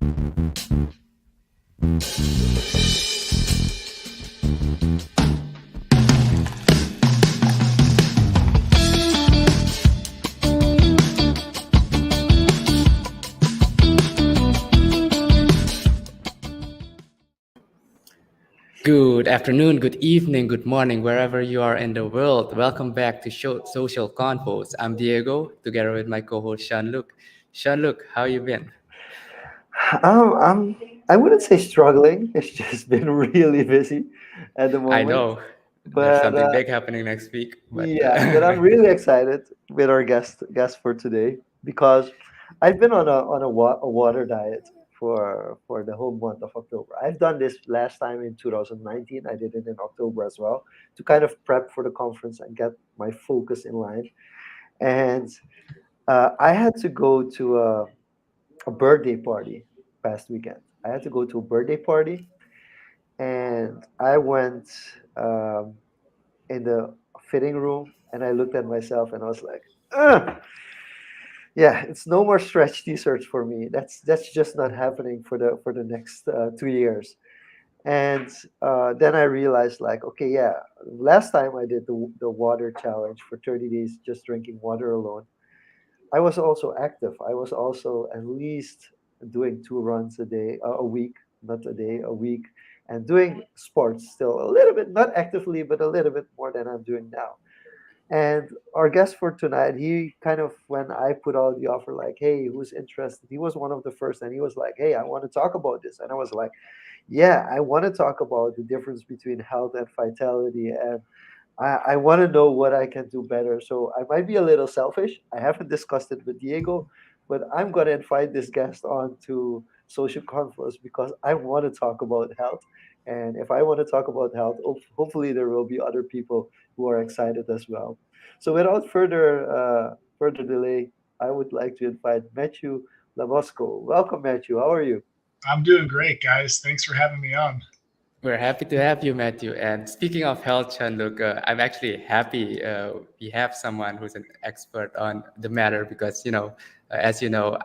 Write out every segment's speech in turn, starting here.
Good afternoon, good evening, good morning, wherever you are in the world. Welcome back to Social Confoes. I'm Diego, together with my co-host Sean-Luc. Sean-Luc, how you been? I wouldn't say struggling. It's just been really busy at the I moment. know there's But something big happening next week, but yeah, but I'm really excited with our guest for today because I've been on a water diet for the whole month of October. I've done this last time in 2019. I did it in October as well to kind of prep for the conference and get my focus in line. And I had to go to a birthday party past weekend. I had to go to a birthday party, and I went um, in the fitting room, and I looked at myself, and I was like, Ugh! Yeah, it's no more stretch t-shirts for me. That's just not happening for the next 2 years. And then I realized, like, okay, yeah, last time I did the water challenge for 30 days, just drinking water alone. I was also active. I was also at least doing 2 runs a day, a week, not a day, a week, and doing sports still a little bit, not actively, but a little bit more than I'm doing now. And our guest for tonight, he kind of, when I put out the offer, like, hey, who's interested? He was one of the first, and he was like, hey, I want to talk about this. And I was like, yeah, I want to talk about the difference between health and vitality. And I want to know what I can do better. So I might be a little selfish. I haven't discussed it with Diego, but I'm going to invite this guest on to Social Conference because I want to talk about health. And if I want to talk about health, hopefully there will be other people who are excited as well. So without further delay, I would like to invite Matthew LaBosco. Welcome, Matthew. How are you? I'm doing great, guys. Thanks for having me on. we're happy to have you, Matthew. And speaking of health, Sean-Luc, I'm actually happy we have someone who's an expert on the matter because, as you know,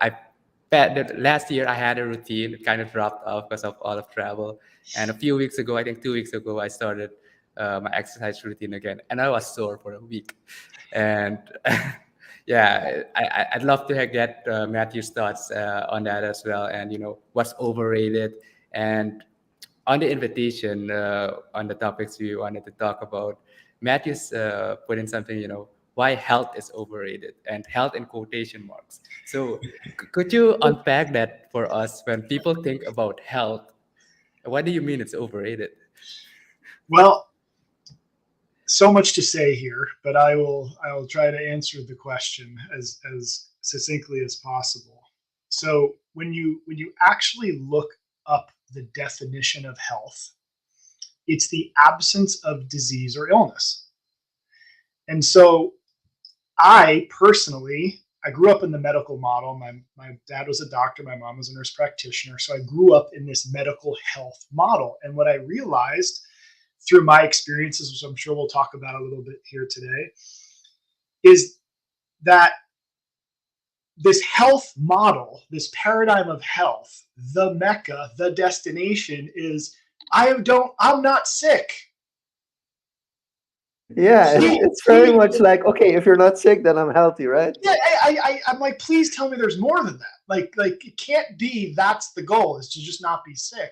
last year I had a routine, it kind of dropped off because of all of travel. And a few weeks ago, I think 2 weeks ago, I started my exercise routine again, and I was sore for a week. And yeah, I'd love to get Matthew's thoughts on that as well, and what's overrated, and on the invitation on the topics we wanted to talk about. Matthew's put in something, why health is overrated, and health in quotation marks. So could you unpack that for us? When people think about health, what do you mean it's overrated? Well, so much to say here, but I will try to answer the question as succinctly as possible. So when you actually look up the definition of health, it's the absence of disease or illness. And so I personally, I grew up in the medical model. My dad was a doctor, my mom was a nurse practitioner. So I grew up in this medical health model. And what I realized through my experiences, which I'm sure we'll talk about a little bit here today, is that this health model, this paradigm of health, the mecca, the destination is I'm not sick. Yeah, it's very much like, okay, if you're not sick, then I'm healthy, right? Yeah, I'm like, please tell me there's more than that. Like it can't be that's the goal, is to just not be sick.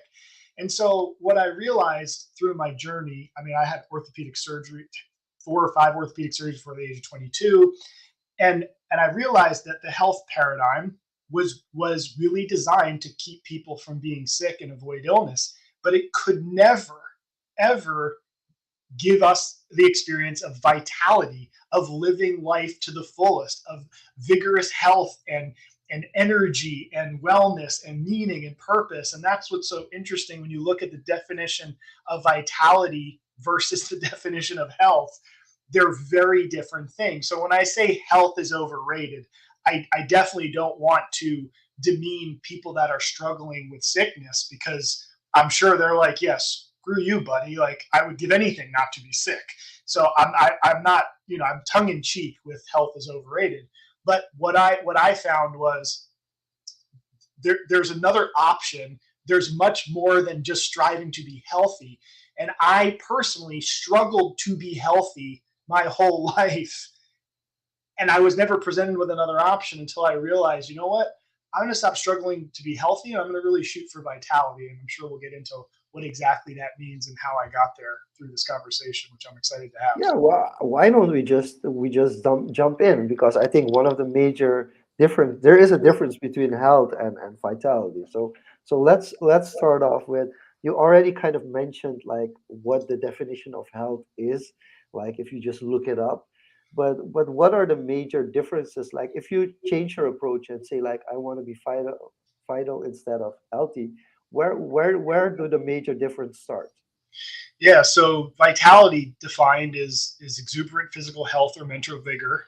And so what I realized through my journey, I mean, I had orthopedic surgery, 4 or 5 orthopedic surgeries before the age of 22, and I realized that the health paradigm was really designed to keep people from being sick and avoid illness, but it could never ever give us the experience of vitality, of living life to the fullest, of vigorous health and energy and wellness and meaning and purpose. And that's what's so interesting when you look at the definition of vitality versus the definition of health. They're very different things. So when I say health is overrated, I definitely don't want to demean people that are struggling with sickness, because I'm sure they're like, yes, screw you, buddy. Like, I would give anything not to be sick. So I'm not, I'm tongue in cheek with health is overrated. But what I found was there's another option. There's much more than just striving to be healthy. And I personally struggled to be healthy my whole life. And I was never presented with another option until I realized, you know what? I'm going to stop struggling to be healthy, and I'm going to really shoot for vitality. And I'm sure we'll get into what exactly that means and how I got there through this conversation, which I'm excited to have. Yeah, well, why don't we just jump in? Because I think one of the major difference there is a difference between health and vitality. So let's start off with, you already kind of mentioned like what the definition of health is, like if you just look it up. But what are the major differences? Like if you change your approach and say like I want to be vital instead of healthy, where do the major difference start? Yeah, so vitality defined is exuberant physical health or mental vigor,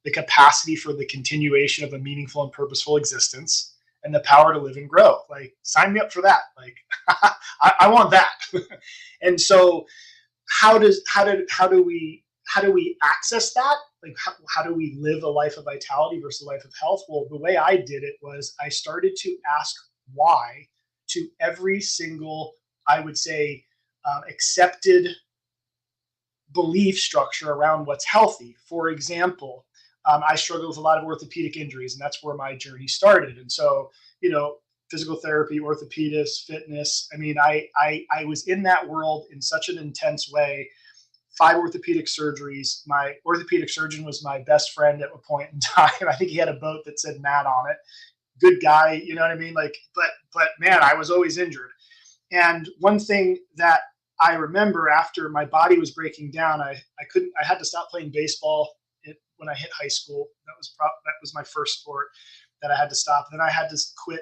the capacity for the continuation of a meaningful and purposeful existence, and the power to live and grow. Like, sign me up for that. Like, I want that. And so, how do we access that? Like, how do we live a life of vitality versus a life of health? Well, the way I did it was I started to ask why to every single, I would say, accepted belief structure around what's healthy. For example, I struggled with a lot of orthopedic injuries, and that's where my journey started. And so, physical therapy, orthopedist, fitness. I mean, I was in that world in such an intense way. 5 orthopedic surgeries. My orthopedic surgeon was my best friend at a point in time. I think he had a boat that said Matt on it. Good guy, you know what I mean? Like, but man, I was always injured. And one thing that I remember after my body was breaking down, I had to stop playing baseball when I hit high school. That was my first sport that I had to stop. Then I had to quit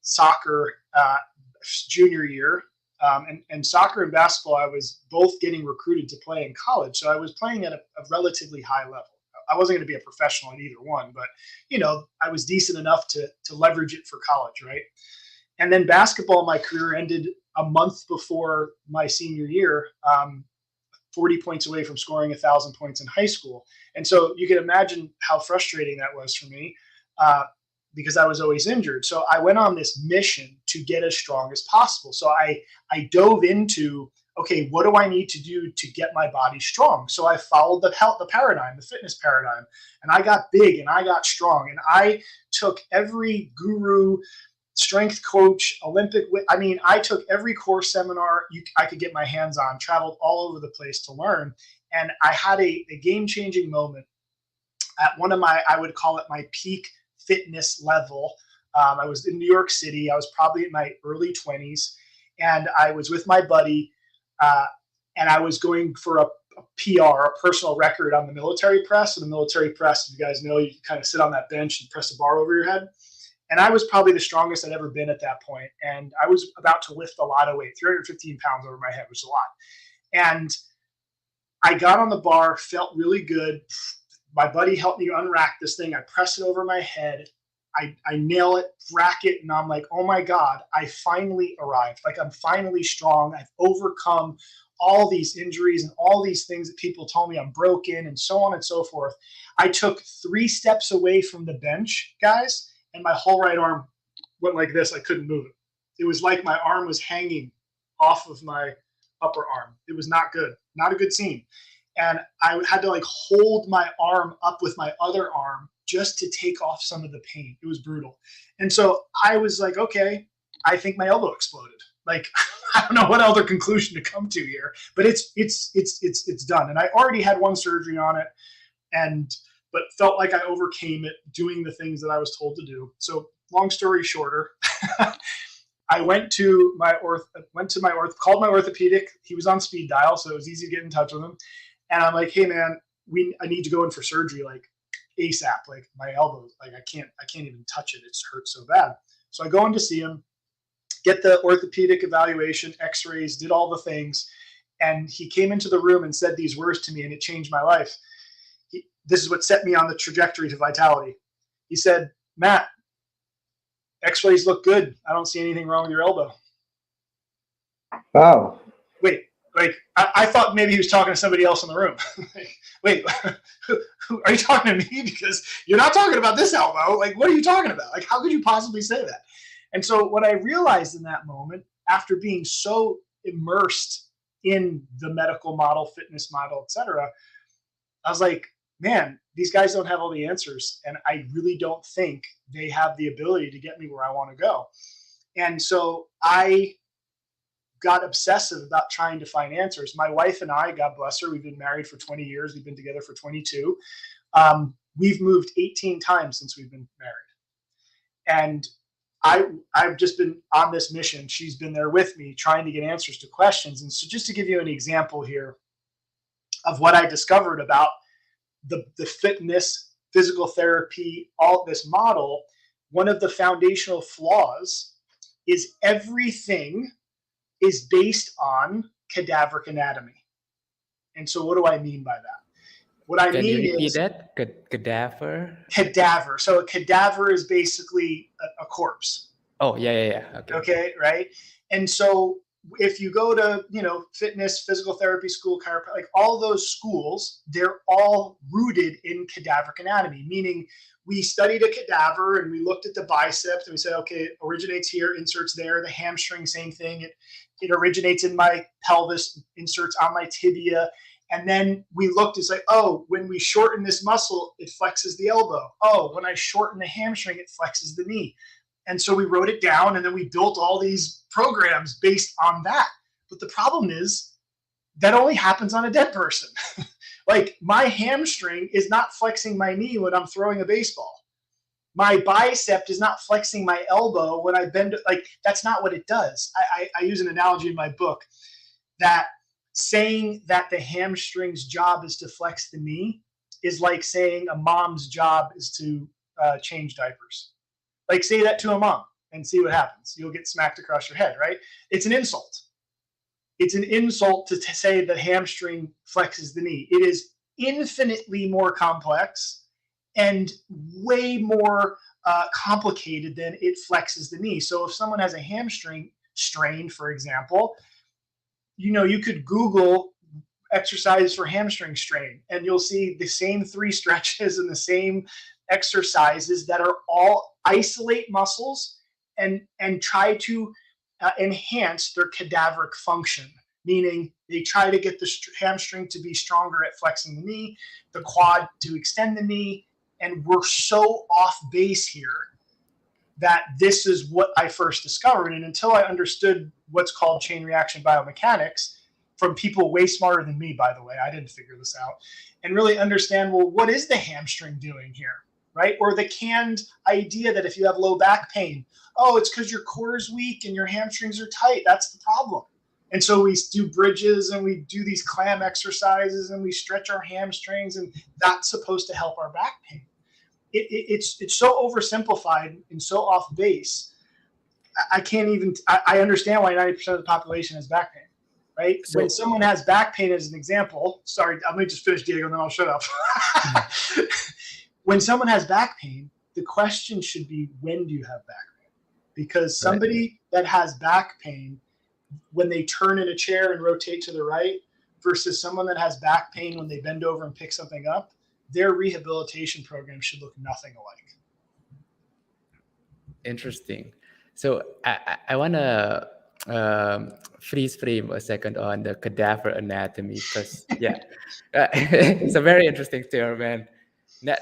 soccer junior year. And soccer and basketball, I was both getting recruited to play in college. So I was playing at a relatively high level. I wasn't going to be a professional in either one, but I was decent enough to leverage it for college, right? And then basketball, my career ended a month before my senior year, 40 points away from scoring 1,000 points in high school. And so you can imagine how frustrating that was for me, because I was always injured. So I went on this mission to get as strong as possible. So I dove into, okay, what do I need to do to get my body strong? So I followed the paradigm, the fitness paradigm, and I got big and I got strong. And I took every guru, strength coach, Olympic. I took every core seminar I could get my hands on, traveled all over the place to learn. And I had a game-changing moment at one of I would call it my peak fitness level. I was in New York City. I was probably in my early 20s, and I was with my buddy, and I was going for a PR, a personal record on the military press. And the military press, if you guys know, you kind of sit on that bench and press a bar over your head. And I was probably the strongest I'd ever been at that point. And I was about to lift a lot of weight, 315 pounds over my head, which is a lot. And I got on the bar, felt really good. My buddy helped me unrack this thing. I press it over my head. I nail it, rack it, and I'm like, oh my God, I finally arrived. Like, I'm finally strong. I've overcome all these injuries and all these things that people told me I'm broken and so on and so forth. I took 3 steps away from the bench, guys, and my whole right arm went like this. I couldn't move it. It was like my arm was hanging off of my upper arm. It was not good, not a good scene. And I had to hold my arm up with my other arm just to take off some of the pain. It was brutal. And so I was like, okay, I think my elbow exploded. Like, I don't know what other conclusion to come to here, but it's done. And I already had 1 surgery on it, but felt like I overcame it doing the things that I was told to do. So long story shorter, I went to my called my orthopedic. He was on speed dial, so it was easy to get in touch with him. And I'm like, hey man, I need to go in for surgery, like ASAP. Like, my elbow, like I can't even touch it. It hurts so bad. So I go in to see him, get the orthopedic evaluation, x-rays, did all the things. And he came into the room and said these words to me, and it changed my life. This is what set me on the trajectory to vitality. He said, Matt, x-rays look good. I don't see anything wrong with your elbow. Wow. Wait, I thought maybe he was talking to somebody else in the room. Wait, are you talking to me? Because you're not talking about this elbow. Like, what are you talking about? Like, how could you possibly say that? And so what I realized in that moment, after being so immersed in the medical model, fitness model, et cetera, I was like, man, these guys don't have all the answers. And I really don't think they have the ability to get me where I want to go. And so I got obsessive about trying to find answers. My wife and I, God bless her, we've been married for 20 years. We've been together for 22. We've moved 18 times since we've been married. And I've just been on this mission. She's been there with me trying to get answers to questions. And so just to give you an example here of what I discovered about the fitness, physical therapy, all this model, one of the foundational flaws is everything is based on cadaveric anatomy. And so what do I mean by that? What I Can you mean repeat is that? Cadaver? cadaver. So a cadaver is basically a corpse. Oh, yeah. Okay. Okay, right? And so if you go to, fitness, physical therapy school, chiropractic, like all those schools, they're all rooted in cadaveric anatomy, meaning we studied a cadaver and we looked at the biceps and we said, okay, it originates here, inserts there. The hamstring, same thing. It originates in my pelvis, inserts on my tibia. And then we looked, it's like, oh, when we shorten this muscle, it flexes the elbow. Oh, when I shorten the hamstring, it flexes the knee. And so we wrote it down and then we built all these programs based on that. But the problem is that only happens on a dead person. Like my hamstring is not flexing my knee when I'm throwing a baseball. My bicep is not flexing my elbow when I bend. Like that's not what it does. I use an analogy in my book that saying that the hamstring's job is to flex the knee is like saying a mom's job is to change diapers. Like say that to a mom and see what happens. You'll get smacked across your head, right? It's an insult. It's an insult to say the hamstring flexes the knee. It is infinitely more complex and way more complicated than it flexes the knee. So if someone has a hamstring strain, for example, you could Google exercise for hamstring strain and you'll see the same 3 stretches and the same exercises that are all isolate muscles and try to enhance their cadaveric function, meaning they try to get the hamstring to be stronger at flexing the knee, the quad to extend the knee, and we're so off base here that this is what I first discovered. And until I understood what's called chain reaction biomechanics from people way smarter than me, by the way, I didn't figure this out, and really understand, well, what is the hamstring doing here, right? Or the canned idea that if you have low back pain, oh, it's because your core is weak and your hamstrings are tight. That's the problem. And so we do bridges and we do these clam exercises and we stretch our hamstrings, and that's supposed to help our back pain. It's so oversimplified and so off base. I can't even, I understand why 90% of the population has back pain, right? So, when someone has back pain, as an example, sorry, let me just finish, Diego, and then I'll shut up. When someone has back pain, the question should be, when do you have back pain? Because somebody that has back pain, when they turn in a chair and rotate to the right, versus someone that has back pain when they bend over and pick something up, their rehabilitation program should look nothing alike. interesting. So I want to freeze frame a second on the cadaver anatomy because, it's a very interesting term. And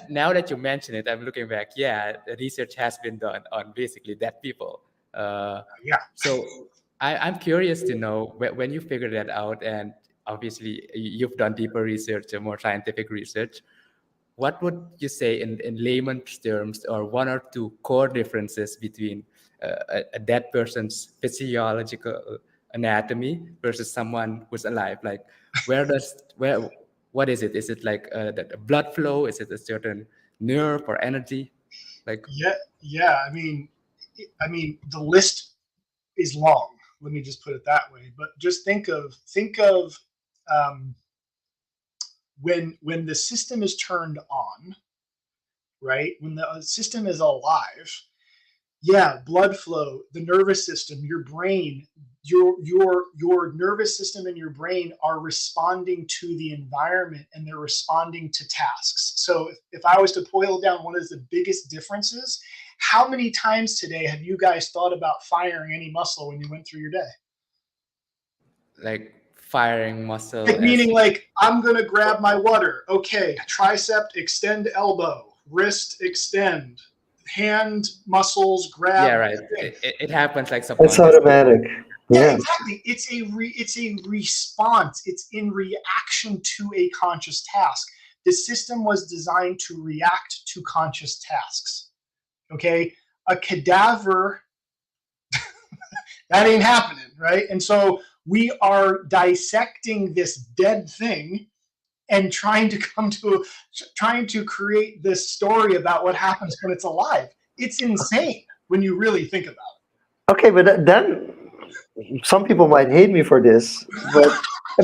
now that you mention it, I'm looking back. Yeah, the research has been done on basically dead people. So I'm curious to know when you figured that out, and obviously you've done deeper research, more scientific research. What would you say in layman's terms, or 1 or 2 core differences between a dead person's physiological anatomy versus someone who's alive? Like, what is it? Is it like the blood flow? Is it a certain nerve or energy? Like, yeah. I mean, the list is long. Let me just put it that way. But just think of when the system is turned on, right? When the system is alive, blood flow, the nervous system, your brain, your nervous system and your brain are responding to the environment, and they're responding to tasks. So if I was to boil down one of the biggest differences, How many times today have you guys thought about firing any muscle when you went through your day? Like firing muscle Like as meaning like I'm gonna grab my water. Okay, tricep extend elbow, wrist extend, hand muscles yeah, grab right. the thing. It happens like It's subconsciously. automatic. Yeah, Yeah. exactly. It's a response. It's in reaction to a conscious task. The system was designed to react to conscious tasks. Okay, a cadaver that ain't happening, right? And so we are dissecting this dead thing and trying to create this story about what happens when it's alive. It's insane when you really think about Okay, but then some people might hate me for this, but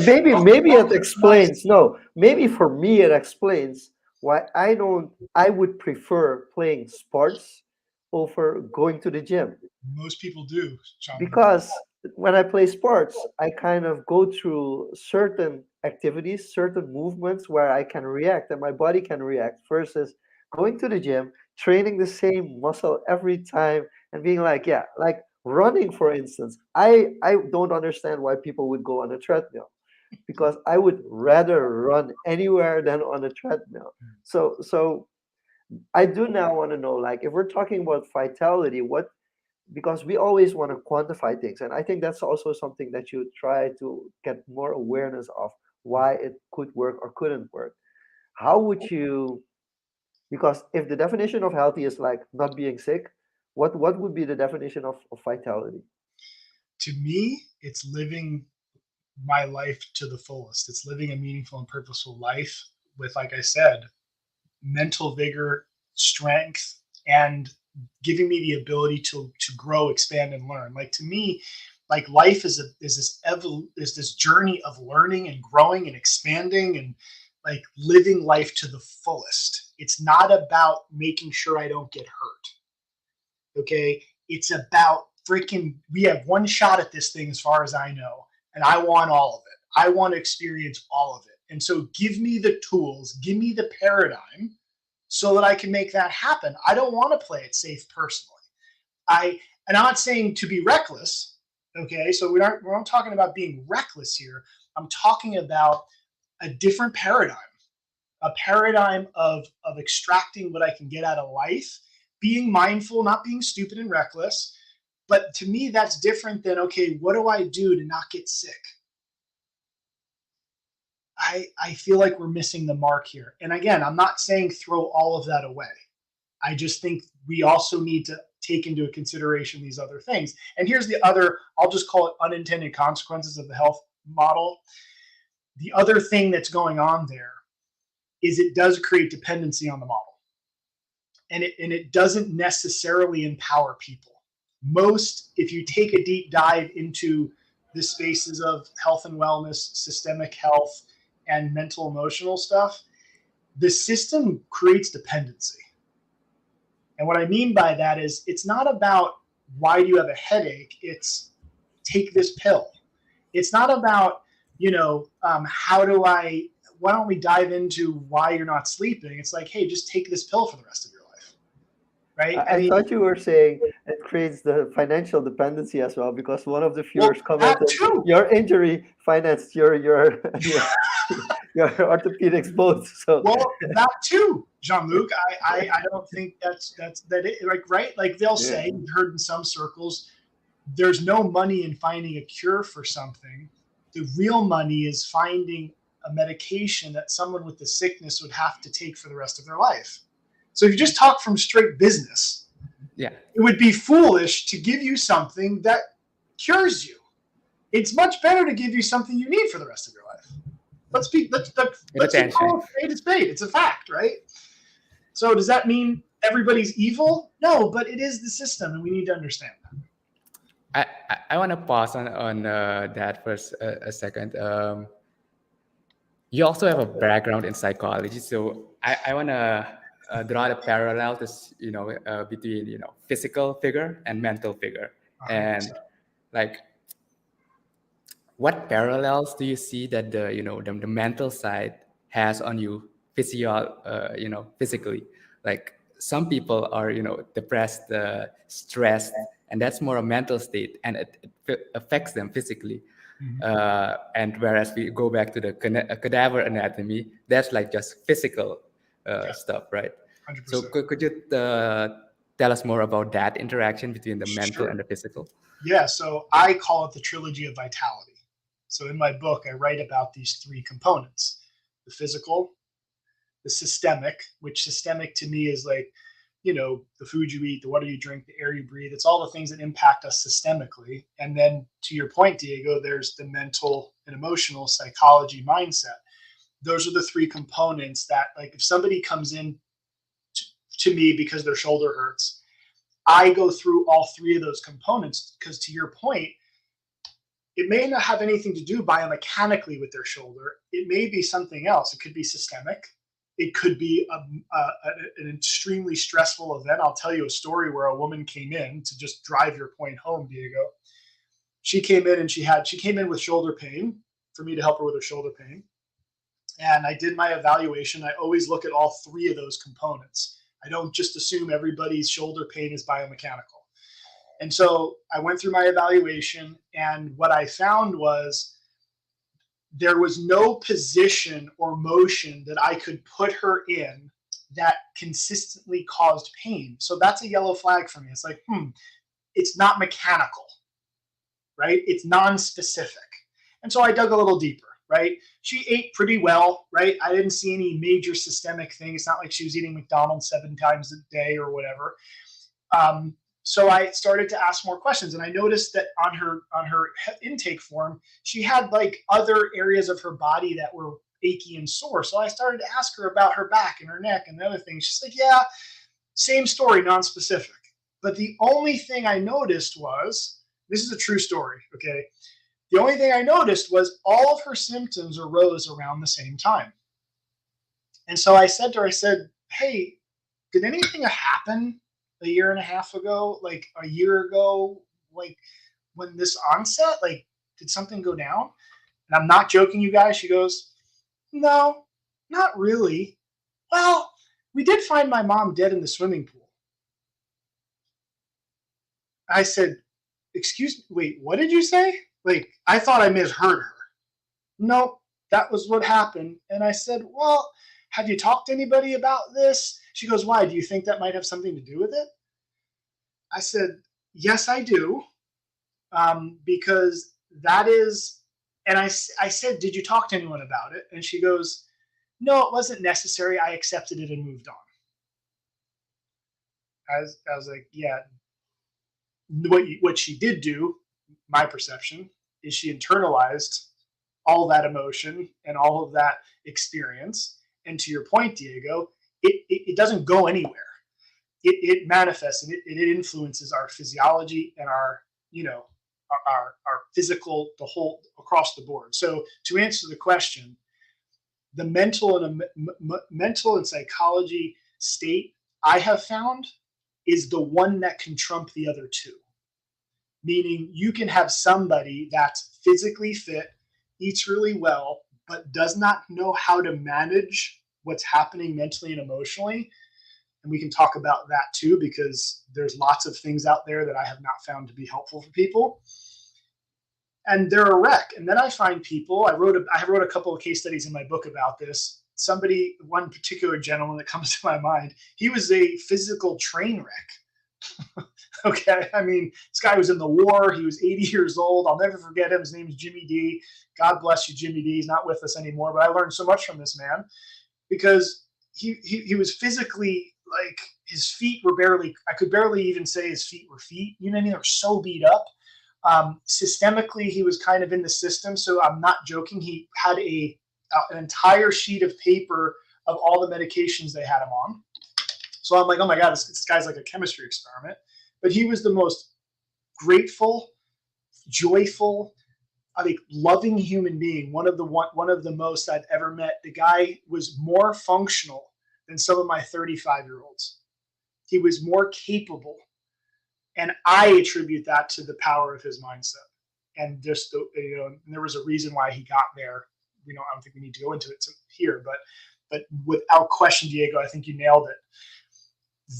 maybe it it. explains. No, maybe for me it explains why I don't. I would prefer playing sports over going to the gym, Most people do, John. because when I play sports, I kind of go through certain activities, certain movements where I can react and my body can react versus going to the gym, training the same muscle every time and being like, yeah, like running, for instance. I don't understand why people would go on a treadmill, because I would rather run anywhere than on a treadmill. So I do now want to know, like, if we're talking about vitality, what, because we always want to quantify things, and I think that's also something that you try to get more awareness of, why it could work or couldn't work. How would you, because if the definition of healthy is like not being sick, what would be the definition of vitality? To me, it's living my life to the fullest. It's living a meaningful and purposeful life with, like I said, mental vigor, strength, and giving me the ability to grow, expand, and learn. Like to me, like life is this journey of learning and growing and expanding and like living life to the fullest. It's not about making sure I don't get hurt. Okay, it's about freaking. We have one shot at this thing, as far as I know, and I want all of it. I want to experience all of it. And so, give me the tools, give me the paradigm, so that I can make that happen. I don't want to play it safe personally. And I'm not saying to be reckless. Okay, so we're not talking about being reckless here. I'm talking about a different paradigm, a paradigm of extracting what I can get out of life, being mindful, not being stupid and reckless. But to me, that's different than, okay, what do I do to not get sick? I feel like we're missing the mark here. And again, I'm not saying throw all of that away. I just think we also need to take into consideration these other things. And here's the other, I'll just call it unintended consequences of the health model. The other thing that's going on there is it does create dependency on the model. And it doesn't necessarily empower people. Most, if you take a deep dive into the spaces of health and wellness, systemic health, and mental emotional stuff, the system creates dependency. And what I mean by that is it's not about why do you have a headache, it's take this pill. It's not about, why don't we dive into why you're not sleeping? It's like, hey, just take this pill for the rest of your life, right? I I mean, thought you were saying it creates the financial dependency as well, because one of the well, viewers that commented too. your injury financed your orthopedics both. So Well, that too, Jean-Luc. I don't think that it, like, right? Like they'll yeah. say, you've heard in some circles, there's no money in finding a cure for something. The real money is finding a medication that someone with the sickness would have to take for the rest of their life. So if you just talk from straight business, Yeah, it would be foolish to give you something that cures you. It's much better to give you something you need for the rest of your life. Let's with just attention. call it a spade. It's a fact, right? So does that mean everybody's evil? No, but it is the system, and we need to understand that. I want to pause on that for a second. You also have a background in psychology, so I want to draw the parallel to between physical figure and mental figure, 100%. and like what parallels do you see that the mental side has on you physically, like some people are, depressed, stressed, and that's more a mental state, and it affects them physically. And whereas we go back to the cadaver anatomy, that's like just physical Yeah, stuff, right? So 100%. could you tell us more about that interaction between the mental Sure. and the physical? Yeah, so I call it the trilogy of vitality. So in my book, I write about these three components: the physical, the systemic, which systemic to me is like, the food you eat, the water you drink, the air you breathe. It's all the things that impact us systemically. And then to your point, Diego, there's the mental and emotional psychology mindset. Those are the three components that, like, if somebody comes in to me because their shoulder hurts, I go through all three of those components because, to your point, it may not have anything to do biomechanically with their shoulder. It may be something else. It could be systemic. It could be an extremely stressful event. I'll tell you a story where a woman came in, to just drive your point home, Diego. She came in and she came in with shoulder pain for me to help her with her shoulder pain. And I did my evaluation. I always look at all three of those components. I don't just assume everybody's shoulder pain is biomechanical. And so I went through my evaluation, and what I found was there was no position or motion that I could put her in that consistently caused pain. So that's a yellow flag for me. It's like, it's not mechanical, right? It's non-specific. And so I dug a little deeper, right? She ate pretty well, right? I didn't see any major systemic thing. It's not like she was eating McDonald's 7 times a day or whatever. So I started to ask more questions, and I noticed that on her intake form, she had like other areas of her body that were achy and sore. So I started to ask her about her back and her neck and the other things. She's like, yeah, same story, non-specific. But the only thing I noticed was, this is a true story, okay? The only thing I noticed was all of her symptoms arose around the same time. And so I said to her, hey, did anything happen a year and a half ago, like a year ago, like when this onset, like, did something go down? And I'm not joking, you guys. She goes, no, not really. Well, we did find my mom dead in the swimming pool. I said, excuse me, wait, what did you say? Like, I thought I misheard her. Nope, that was what happened. And I said, well, have you talked to anybody about this? She goes, why? Do you think that might have something to do with it? I said, yes, I do. Because that is, and I said, did you talk to anyone about it? And she goes, no, it wasn't necessary. I accepted it and moved on. I was like, yeah. What she did do, my perception, is she internalized all that emotion and all of that experience. And to your point, Diego, it doesn't go anywhere. It manifests, and it influences our physiology and our physical, the whole, across the board. So to answer the question, the mental and psychology state I have found is the one that can trump the other two. Meaning you can have somebody that's physically fit, eats really well, but does not know how to manage what's happening mentally and emotionally. And we can talk about that too, because there's lots of things out there that I have not found to be helpful for people. And they're a wreck. And then I find people, I wrote a couple of case studies in my book about this. One particular gentleman that comes to my mind, he was a physical train wreck. Okay. I mean, this guy was in the war. He was 80 years old. I'll never forget him. His name is Jimmy D. God bless you, Jimmy D. He's not with us anymore, but I learned so much from this man because he was physically, like, his feet were I could barely even say his feet were feet. You know what I mean? They were so beat up. Systemically, he was kind of in the system. So I'm not joking. He had an entire sheet of paper of all the medications they had him on. So I'm like, oh my God, this guy's like a chemistry experiment. But he was the most grateful, joyful, I think, loving human being. One of the most I've ever met. The guy was more functional than some of my 35-year-olds. He was more capable. And I attribute that to the power of his mindset. And just, and there was a reason why he got there. I don't think we need to go into it here, but without question, Diego, I think you nailed it.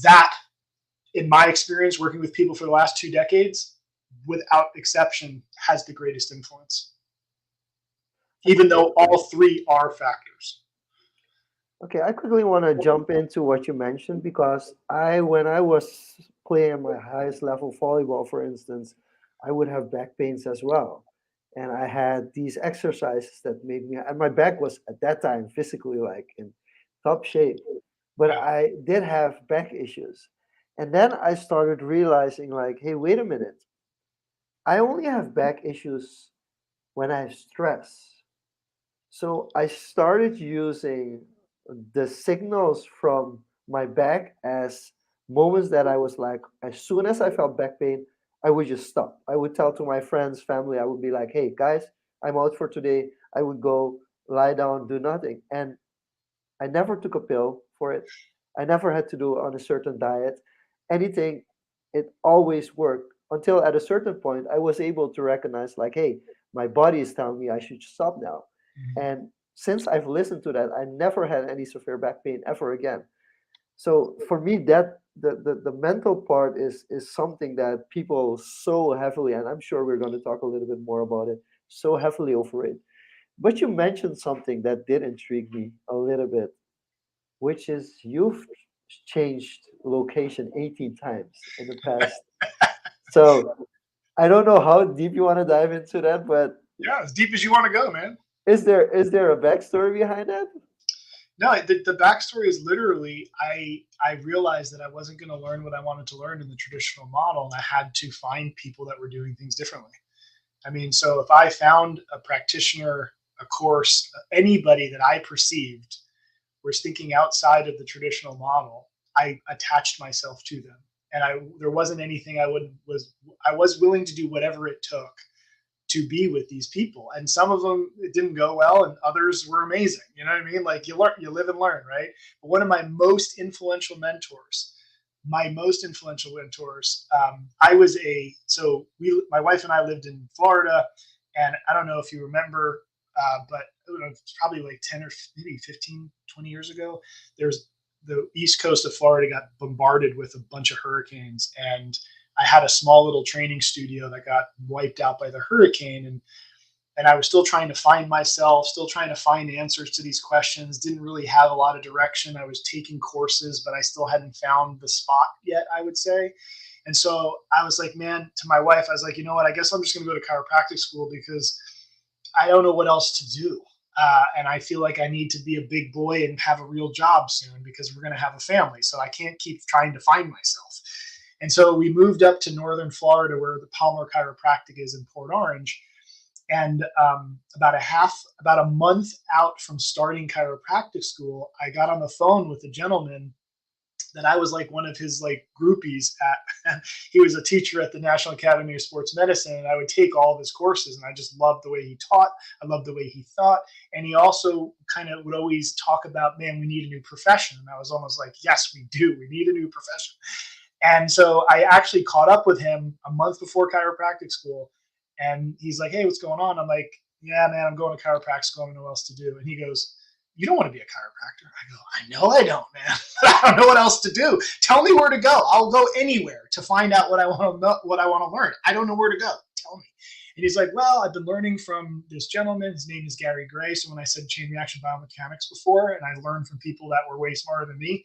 That, in my experience working with people for the last 2 decades, without exception, has the greatest influence, even Okay, though all three are factors. okay. I quickly want to jump into what you mentioned because when I was playing my highest level volleyball, for instance, I would have back pains as well, and I had these exercises that made me, and my back was at that time physically like in top shape, but Yeah. I did have back issues, and then I started realizing like, hey, wait a minute, I only have back issues when I have stress. So I started using the signals from my back as moments that I was like, as soon as I felt back pain, I would just stop. I would tell to my friends, family, I would be like, hey, guys, I'm out for today. I would go lie down, do nothing. And I never took a pill for it. I never had to do it on a certain diet. Anything, it always worked until at a certain point I was able to recognize, like, hey, my body is telling me I should stop now. Mhm. And since I've listened to that, I never had any severe back pain ever again. So for me, that the mental part is something that people so heavily, and I'm sure we're going to talk a little bit more about it, so heavily overrate. But you mentioned something that did intrigue me a little bit, which is you've changed location 18 times in the past. So I don't know how deep you want to dive into that, but Yeah, as deep as you want to go, man. is there a backstory behind that? No, the backstory is literally I realized that I wasn't going to learn what I wanted to learn in the traditional model, and I had to find people that were doing things differently. I mean, so if I found a practitioner, a course, anybody that I perceived was thinking outside of the traditional model, I attached myself to them, and there wasn't anything I was willing to do whatever it took to be with these people. And some of them it didn't go well, and others were amazing. You know what I mean? Like you learn, you live and learn, right? But one of my most influential mentors, I was a so we my wife and I lived in Florida, and I don't know if you remember, but it's probably like 10 or maybe 15, 20 years ago. There's the east coast of Florida got bombarded with a bunch of hurricanes, and I had a small little training studio that got wiped out by the hurricane, and I was still trying to find myself, still trying to find answers to these questions. Didn't really have a lot of direction. I was taking courses, but I still hadn't found the spot yet, I would say. And so I was like, man, to my wife, I was like, you know what? I guess I'm just going to go to chiropractic school because I don't know what else to do. And I feel like I need to be a big boy and have a real job soon because we're going to have a family. So I can't keep trying to find myself. And so we moved up to northern Florida where the Palmer Chiropractic is in Port Orange. And about a month out from starting chiropractic school, I got on the phone with a gentleman that I was like one of his like groupies at. He was a teacher at the National Academy of Sports Medicine, and I would take all of his courses, and I just loved the way he taught. I loved the way he thought, and he also kind of would always talk about, man, we need a new profession. And I was almost like, yes, we do. We need a new profession. And so I actually caught up with him a month before chiropractic school, and he's like, hey, what's going on? I'm like, yeah, man, I'm going to chiropractic school. I don't know what else to do. And he goes, you don't want to be a chiropractor. I go, I know I don't, man. I don't know what else to do. Tell me where to go. I'll go anywhere to find out what I want to know, what I want to learn. I don't know where to go. Tell me. And he's like, well, I've been learning from this gentleman. His name is Gary Gray. So when I said chain reaction biomechanics before, and I learned from people that were way smarter than me,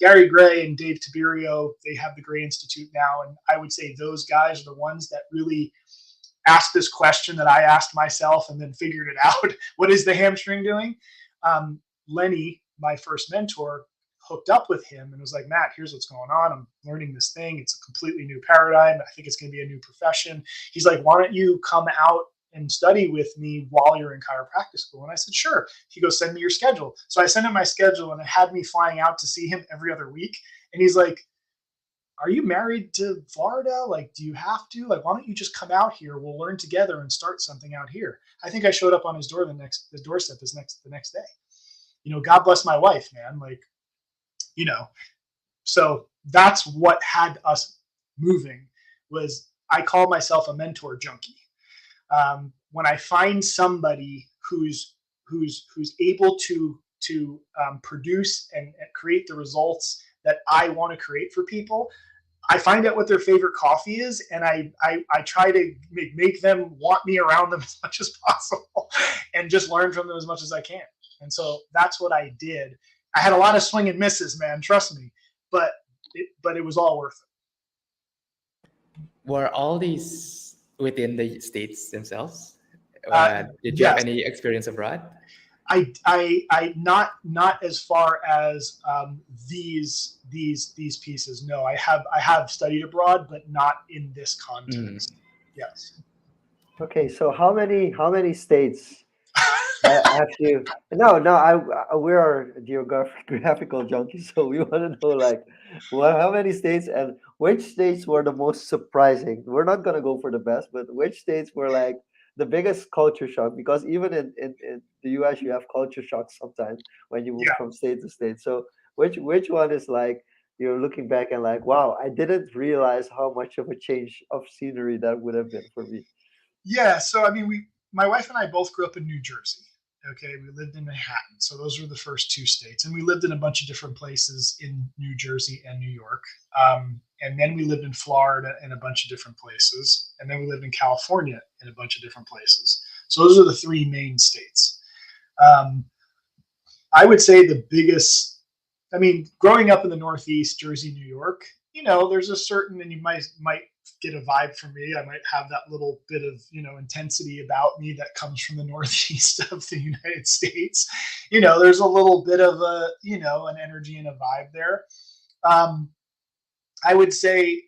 Gary Gray and Dave Tiberio, they have the Gray Institute now. And I would say those guys are the ones that really asked this question that I asked myself and then figured it out. What is the hamstring doing? Lenny, my first mentor, hooked up with him and was like, Matt, here's what's going on. I'm learning this thing. It's a completely new paradigm. I think it's going to be a new profession. He's like, why don't you come out and study with me while you're in chiropractic school? And I said, sure. He goes, send me your schedule. So I sent him my schedule, and it had me flying out to see him every other week. And he's like, are you married to Florida? Like, do you have to? Like, why don't you just come out here? We'll learn together and start something out here. I think I showed up on his doorstep the next day. God bless my wife, man. Like, you know, so that's what had us moving. Was I call myself a mentor junkie. When I find somebody who's able to produce and create the results that I want to create for people, I find out what their favorite coffee is, and I try to make them want me around them as much as possible and just learn from them as much as I can. And so that's what I did. I had a lot of swing and misses, man, trust me, but it was all worth it. Were all these within the states themselves? Did you have Yes, any experience abroad? I not as far as these pieces. No, I have studied abroad, but not in this context. Yes. Okay, so how many states have you? No, no, we are geographical junkies, so we want to know like, well, how many states and which states were the most surprising? We're not gonna go for the best, but which states were like the biggest culture shock? Because even in the US, you have culture shocks sometimes when you move Yeah. from state to state. So which one is like you're looking back and like, wow, I didn't realize how much of a change of scenery that would have been for me. Yeah. So I mean, my wife and I both grew up in New Jersey. Okay, we lived in Manhattan, so those were the first two states, and we lived in a bunch of different places in New Jersey and New York. And then we lived in Florida in a bunch of different places, and then we lived in California in a bunch of different places. So those are the three main states. Um, I would say the biggest, I mean, growing up in the Northeast, Jersey, New York, there's a certain, and you might get a vibe from me. I might have that little bit of, intensity about me that comes from the Northeast of the United States. There's a little bit of an energy and a vibe there. Um, I would say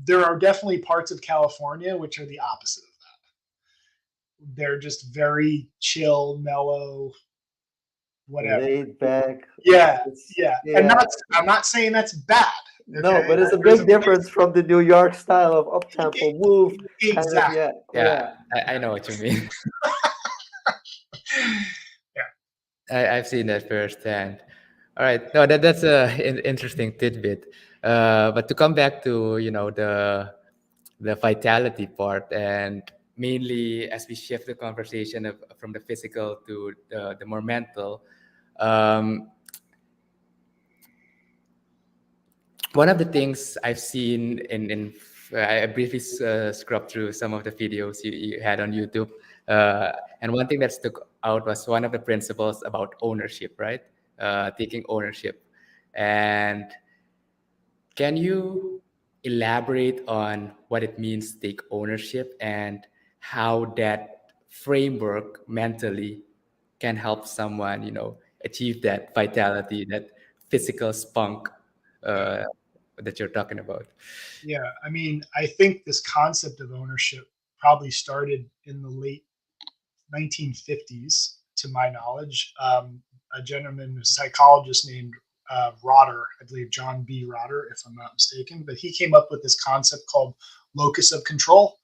there are definitely parts of California which are the opposite of that. They're just very chill, mellow, whatever. Laid back. Yeah, It's yeah. And yeah. I'm not saying that's bad. No, Okay. but it's a There's a big difference from the New York style of up-tempo move, kind of, exactly. yeah, Yeah, yeah. I know what you mean. Yeah. I've seen that firsthand. All right, no, that's a interesting tidbit. But to come back to the vitality part, and mainly as we shift the conversation from the physical to the more mental, um, one of the things I've seen I briefly scrubbed through some of the videos you had on YouTube, and one thing that stuck out was one of the principles about ownership, right? Taking ownership. And can you elaborate on what it means to take ownership and how that framework mentally can help someone, achieve that vitality, that physical spunk Yeah. uh, that you're talking about? Yeah. I mean, I think this concept of ownership probably started in the late 1950s, to my knowledge. A gentleman, a psychologist named Rotter, I believe John B. Rotter, if I'm not mistaken, but he came up with this concept called locus of control.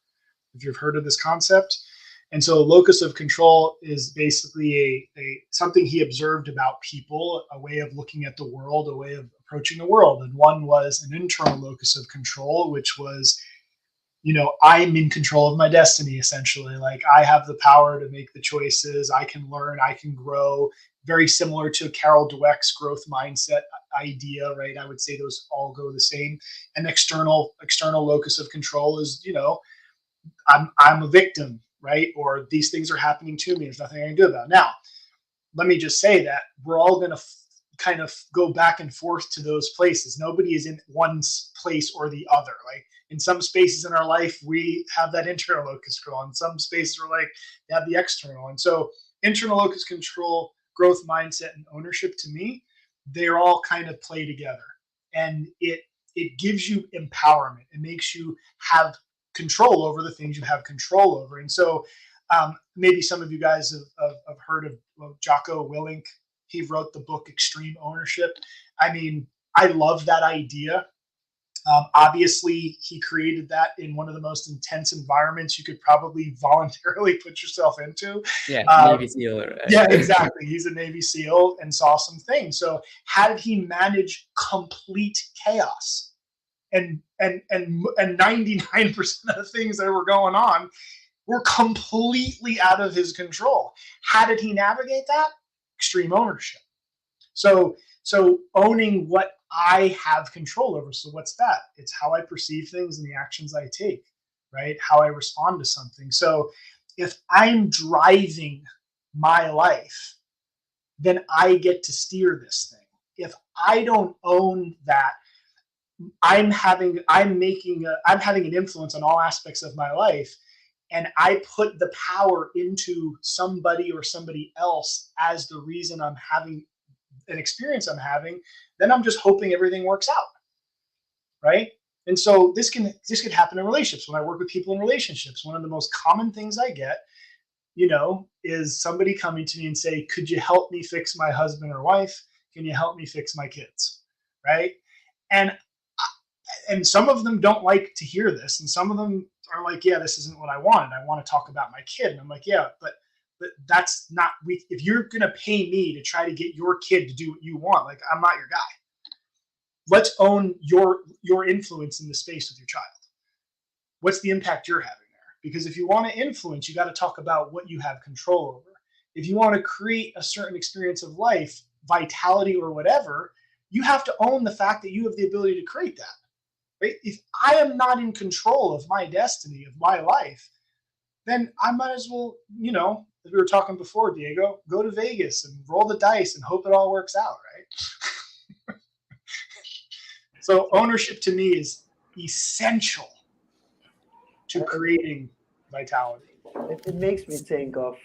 If you've heard of this concept. And so locus of control is basically a something he observed about people, a way of looking at the world, a way of approaching the world. And one was an internal locus of control, which was, I'm in control of my destiny, essentially. Like I have the power to make the choices. I can learn, I can grow. Very similar to Carol Dweck's growth mindset idea, right? I would say those all go the same. An external locus of control is, I'm a victim, right? Or these things are happening to me. There's nothing I can do about it. Now, let me just say that we're all going to kind of go back and forth to those places. Nobody is in one place or the other. Like in some spaces in our life, we have that internal locus control. In some spaces, we're like, they have the external. And so internal locus control, growth mindset, and ownership, to me, they're all kind of play together. And it gives you empowerment. It makes you have control over the things you have control over. And so maybe some of you guys have heard of Jocko Willink. He wrote the book Extreme Ownership. I mean, I love that idea. Obviously, he created that in one of the most intense environments you could probably voluntarily put yourself into. Yeah, Um, Navy SEAL. Right? yeah, exactly. He's a Navy SEAL and saw some things. So how did he manage complete chaos? And 99% of the things that were going on were completely out of his control. How did he navigate that? Extreme ownership. So owning what I have control over. So what's that? It's how I perceive things and the actions I take, right? How I respond to something. So if I'm driving my life, then I get to steer this thing. If I don't own that, I'm having an influence on all aspects of my life, and I put the power into somebody or somebody else as the reason I'm having an experience I'm having, then I'm just hoping everything works out, right? And so this could happen in relationships. When I work with people in relationships, one of the most common things I get, is somebody coming to me and say, "Could you help me fix my husband or wife? Can you help me fix my kids?" Right? And some of them don't like to hear this, and some of them are like, "Yeah, this isn't what I wanted. I want to talk about my kid." And I'm like, "Yeah, but that's not if you're going to pay me to try to get your kid to do what you want, like, I'm not your guy. Let's own your influence in the space with your child. What's the impact you're having there? Because if you want to influence, you got to talk about what you have control over. If you want to create a certain experience of life, vitality or whatever, you have to own the fact that you have the ability to create that. Right? If I am not in control of my destiny, of my life, then I might as well, as we were talking before, Diego, go to Vegas and roll the dice and hope it all works out, right? So ownership to me is essential to creating vitality. It makes me think of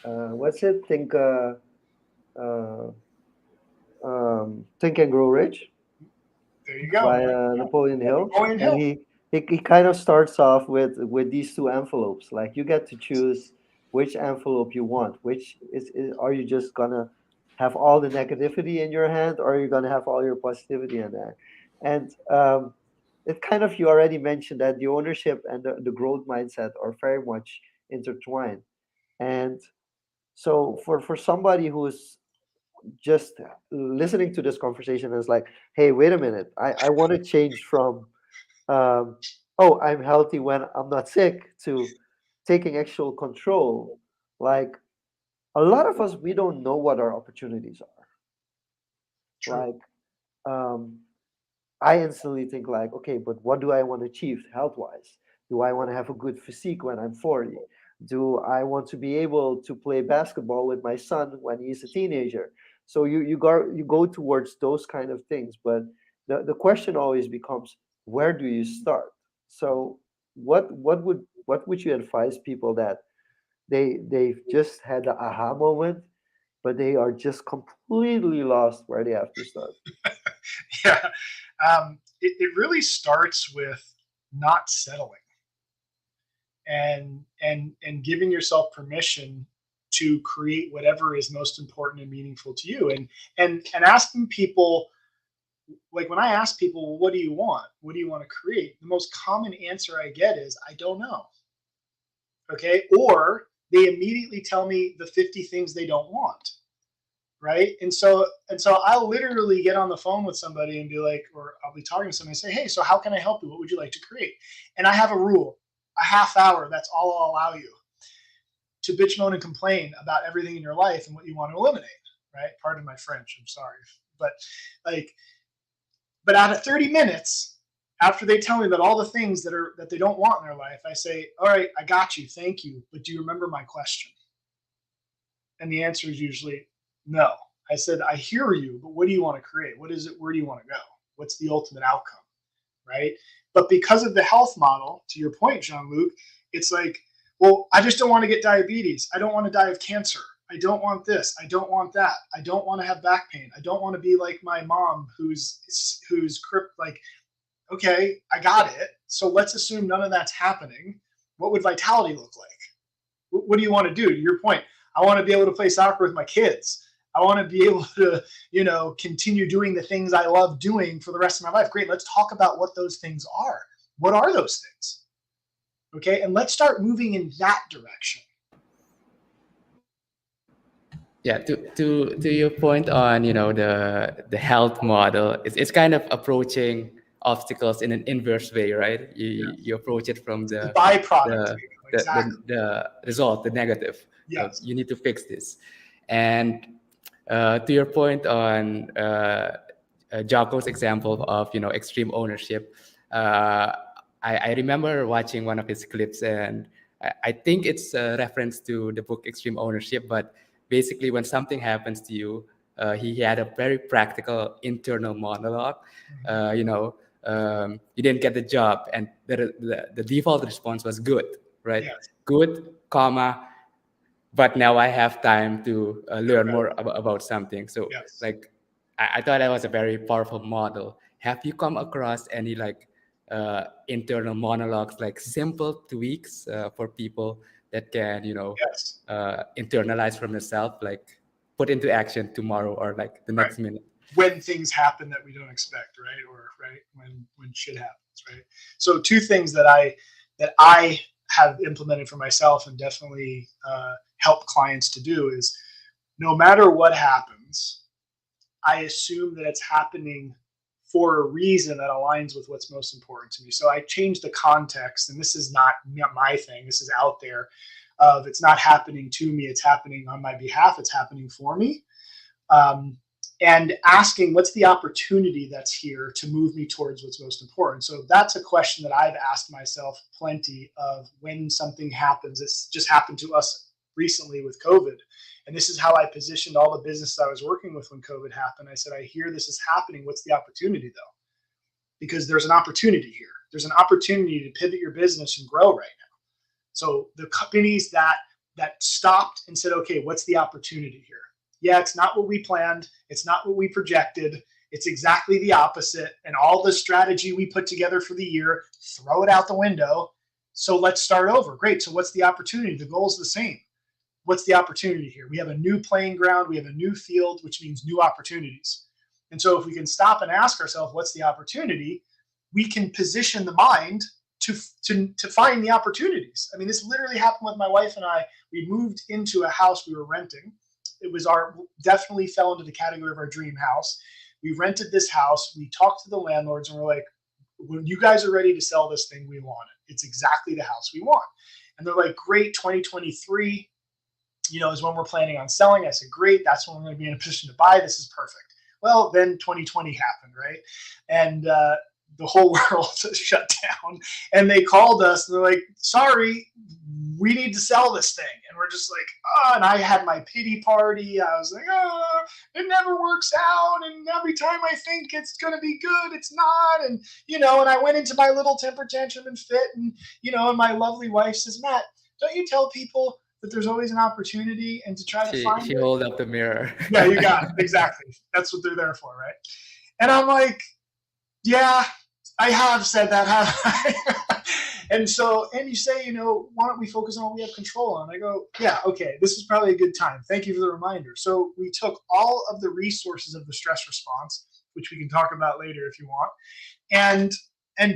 what's it? Uh, Think and Grow Rich There you go. by Napoleon Hill, Napoleon and Hill. he kind of starts off with these two envelopes. Like, you get to choose which envelope you want. Which is are you just gonna have all the negativity in your hand, or are you gonna have all your positivity in there? And it kind of, you already mentioned that the ownership and the growth mindset are very much intertwined. And so for somebody who's just listening to this conversation is like, hey, wait a minute, I want to change from um, oh, I'm healthy when I'm not sick, to taking actual control. Like, a lot of us, we don't know what our opportunities are. True. Like, um, I instantly think like, okay, but what do I want to achieve health wise? Do I want to have a good physique when I'm 40? Do I want to be able to play basketball with my son when he's a teenager? So you go towards those kind of things, but the question always becomes, where do you start? So what would you advise people that they've just had the aha moment, but they are just completely lost where they have to start? Yeah. It really starts with not settling and giving yourself permission to create whatever is most important and meaningful to you. And asking people, like, when I ask people, well, what do you want? What do you want to create? The most common answer I get is, I don't know. Okay. Or they immediately tell me the 50 things they don't want. Right. And so I'll literally get on the phone with somebody and be like, or I'll be talking to somebody and say, hey, so how can I help you? What would you like to create? And I have a rule, a half hour. That's all I'll allow you to bitch, moan, and complain about everything in your life and what you want to eliminate. Right. Pardon my French. I'm sorry. But like, but out of 30 minutes, after they tell me about all the things that they don't want in their life, I say, all right, I got you. Thank you. But do you remember my question? And the answer is usually no. I said, I hear you, but what do you want to create? What is it? Where do you want to go? What's the ultimate outcome? Right. But because of the health model, to your point, Jean-Luc, it's like, well, I just don't want to get diabetes. I don't want to die of cancer. I don't want this. I don't want that. I don't want to have back pain. I don't want to be like my mom who's like, okay, I got it. So let's assume none of that's happening. What would vitality look like? What do you want to do? To your point, I want to be able to play soccer with my kids. I want to be able to, continue doing the things I love doing for the rest of my life. Great. Let's talk about what those things are. What are those things? Okay. And let's start moving in that direction. Yeah, to your point on the health model, it's kind of approaching obstacles in an inverse way, right? You approach it from The byproduct. the Exactly. the result, the negative. Yes. You need to fix this, and To your point on Jocko's example of extreme ownership, uh, I remember watching one of his clips, and I think it's a reference to the book Extreme Ownership. But basically, when something happens to you, he had a very practical internal monologue. You didn't get the job, and the default response was good, right? Yes. Good, comma, but now I have time to learn Correct. more about something. So Yes. like I thought that was a very powerful model. Have you come across any like internal monologues, like simple tweaks for people that can Yes. internalize from yourself, like put into action tomorrow or like the Right. next minute? When things happen that we don't expect, right? Or right when shit happens, right? So two things that I have implemented for myself and definitely help clients to do is no matter what happens, I assume that it's happening for a reason that aligns with what's most important to me. So I change the context, and this is not my thing. This is out there. Of it's not happening to me; it's happening on my behalf. It's happening for me. Um, and asking what's the opportunity that's here to move me towards what's most important. So that's a question that I've asked myself plenty of when something happens. This just happened to us recently with COVID. And this is how I positioned all the businesses I was working with when COVID happened. I said, I hear this is happening. What's the opportunity though? Because there's an opportunity here. There's an opportunity to pivot your business and grow right now. So the companies that stopped and said, okay, what's the opportunity here? Yeah, it's not what we planned. It's not what we projected. It's exactly the opposite. And all the strategy we put together for the year, throw it out the window. So let's start over. Great. So what's the opportunity? The goal is the same. What's the opportunity here? We have a new playing ground. We have a new field, which means new opportunities. And so if we can stop and ask ourselves, what's the opportunity? We can position the mind to find the opportunities. I mean, this literally happened with my wife and I. We moved into a house we were renting. It was definitely fell into the category of our dream house. We rented this house. We talked to the landlords and we're like, when you guys are ready to sell this thing, we want it. It's exactly the house we want. And they're like, great, 2023, is when we're planning on selling. I said, great, that's when we're going to be in a position to buy. This is perfect. Well, then 2020 happened, right? And the whole world shut down. And they called us and they're like, sorry, we need to sell this thing. And we're just like, oh, and I had my pity party. I was like, oh, it never works out. And every time I think it's going to be good, it's not. And, and I went into my little temper tantrum and fit. And, and my lovely wife says, Matt, don't you tell people that there's always an opportunity and to try to find She it? hold up the mirror. Yeah, you got it. Exactly. That's what they're there for, right? And I'm like, yeah, I have said that, haven't I? And you say, why don't we focus on what we have control on? I go, yeah, okay, this is probably a good time. Thank you for the reminder. So we took all of the resources of the stress response, which we can talk about later if you want, and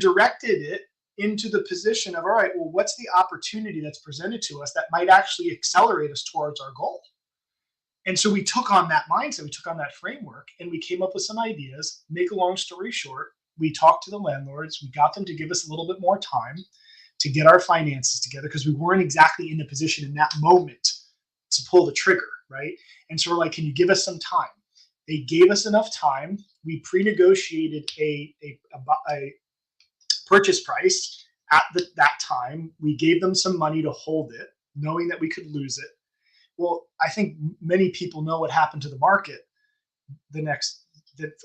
directed it into the position of, all right, well, what's the opportunity that's presented to us that might actually accelerate us towards our goal? And so we took on that mindset, we took on that framework, and we came up with some ideas. Make a long story short, we talked to the landlords. We got them to give us a little bit more time to get our finances together because we weren't exactly in the position in that moment to pull the trigger, right? And so we're like, can you give us some time? They gave us enough time. We pre-negotiated a purchase price at that time. We gave them some money to hold it, knowing that we could lose it. Well, I think many people know what happened to the market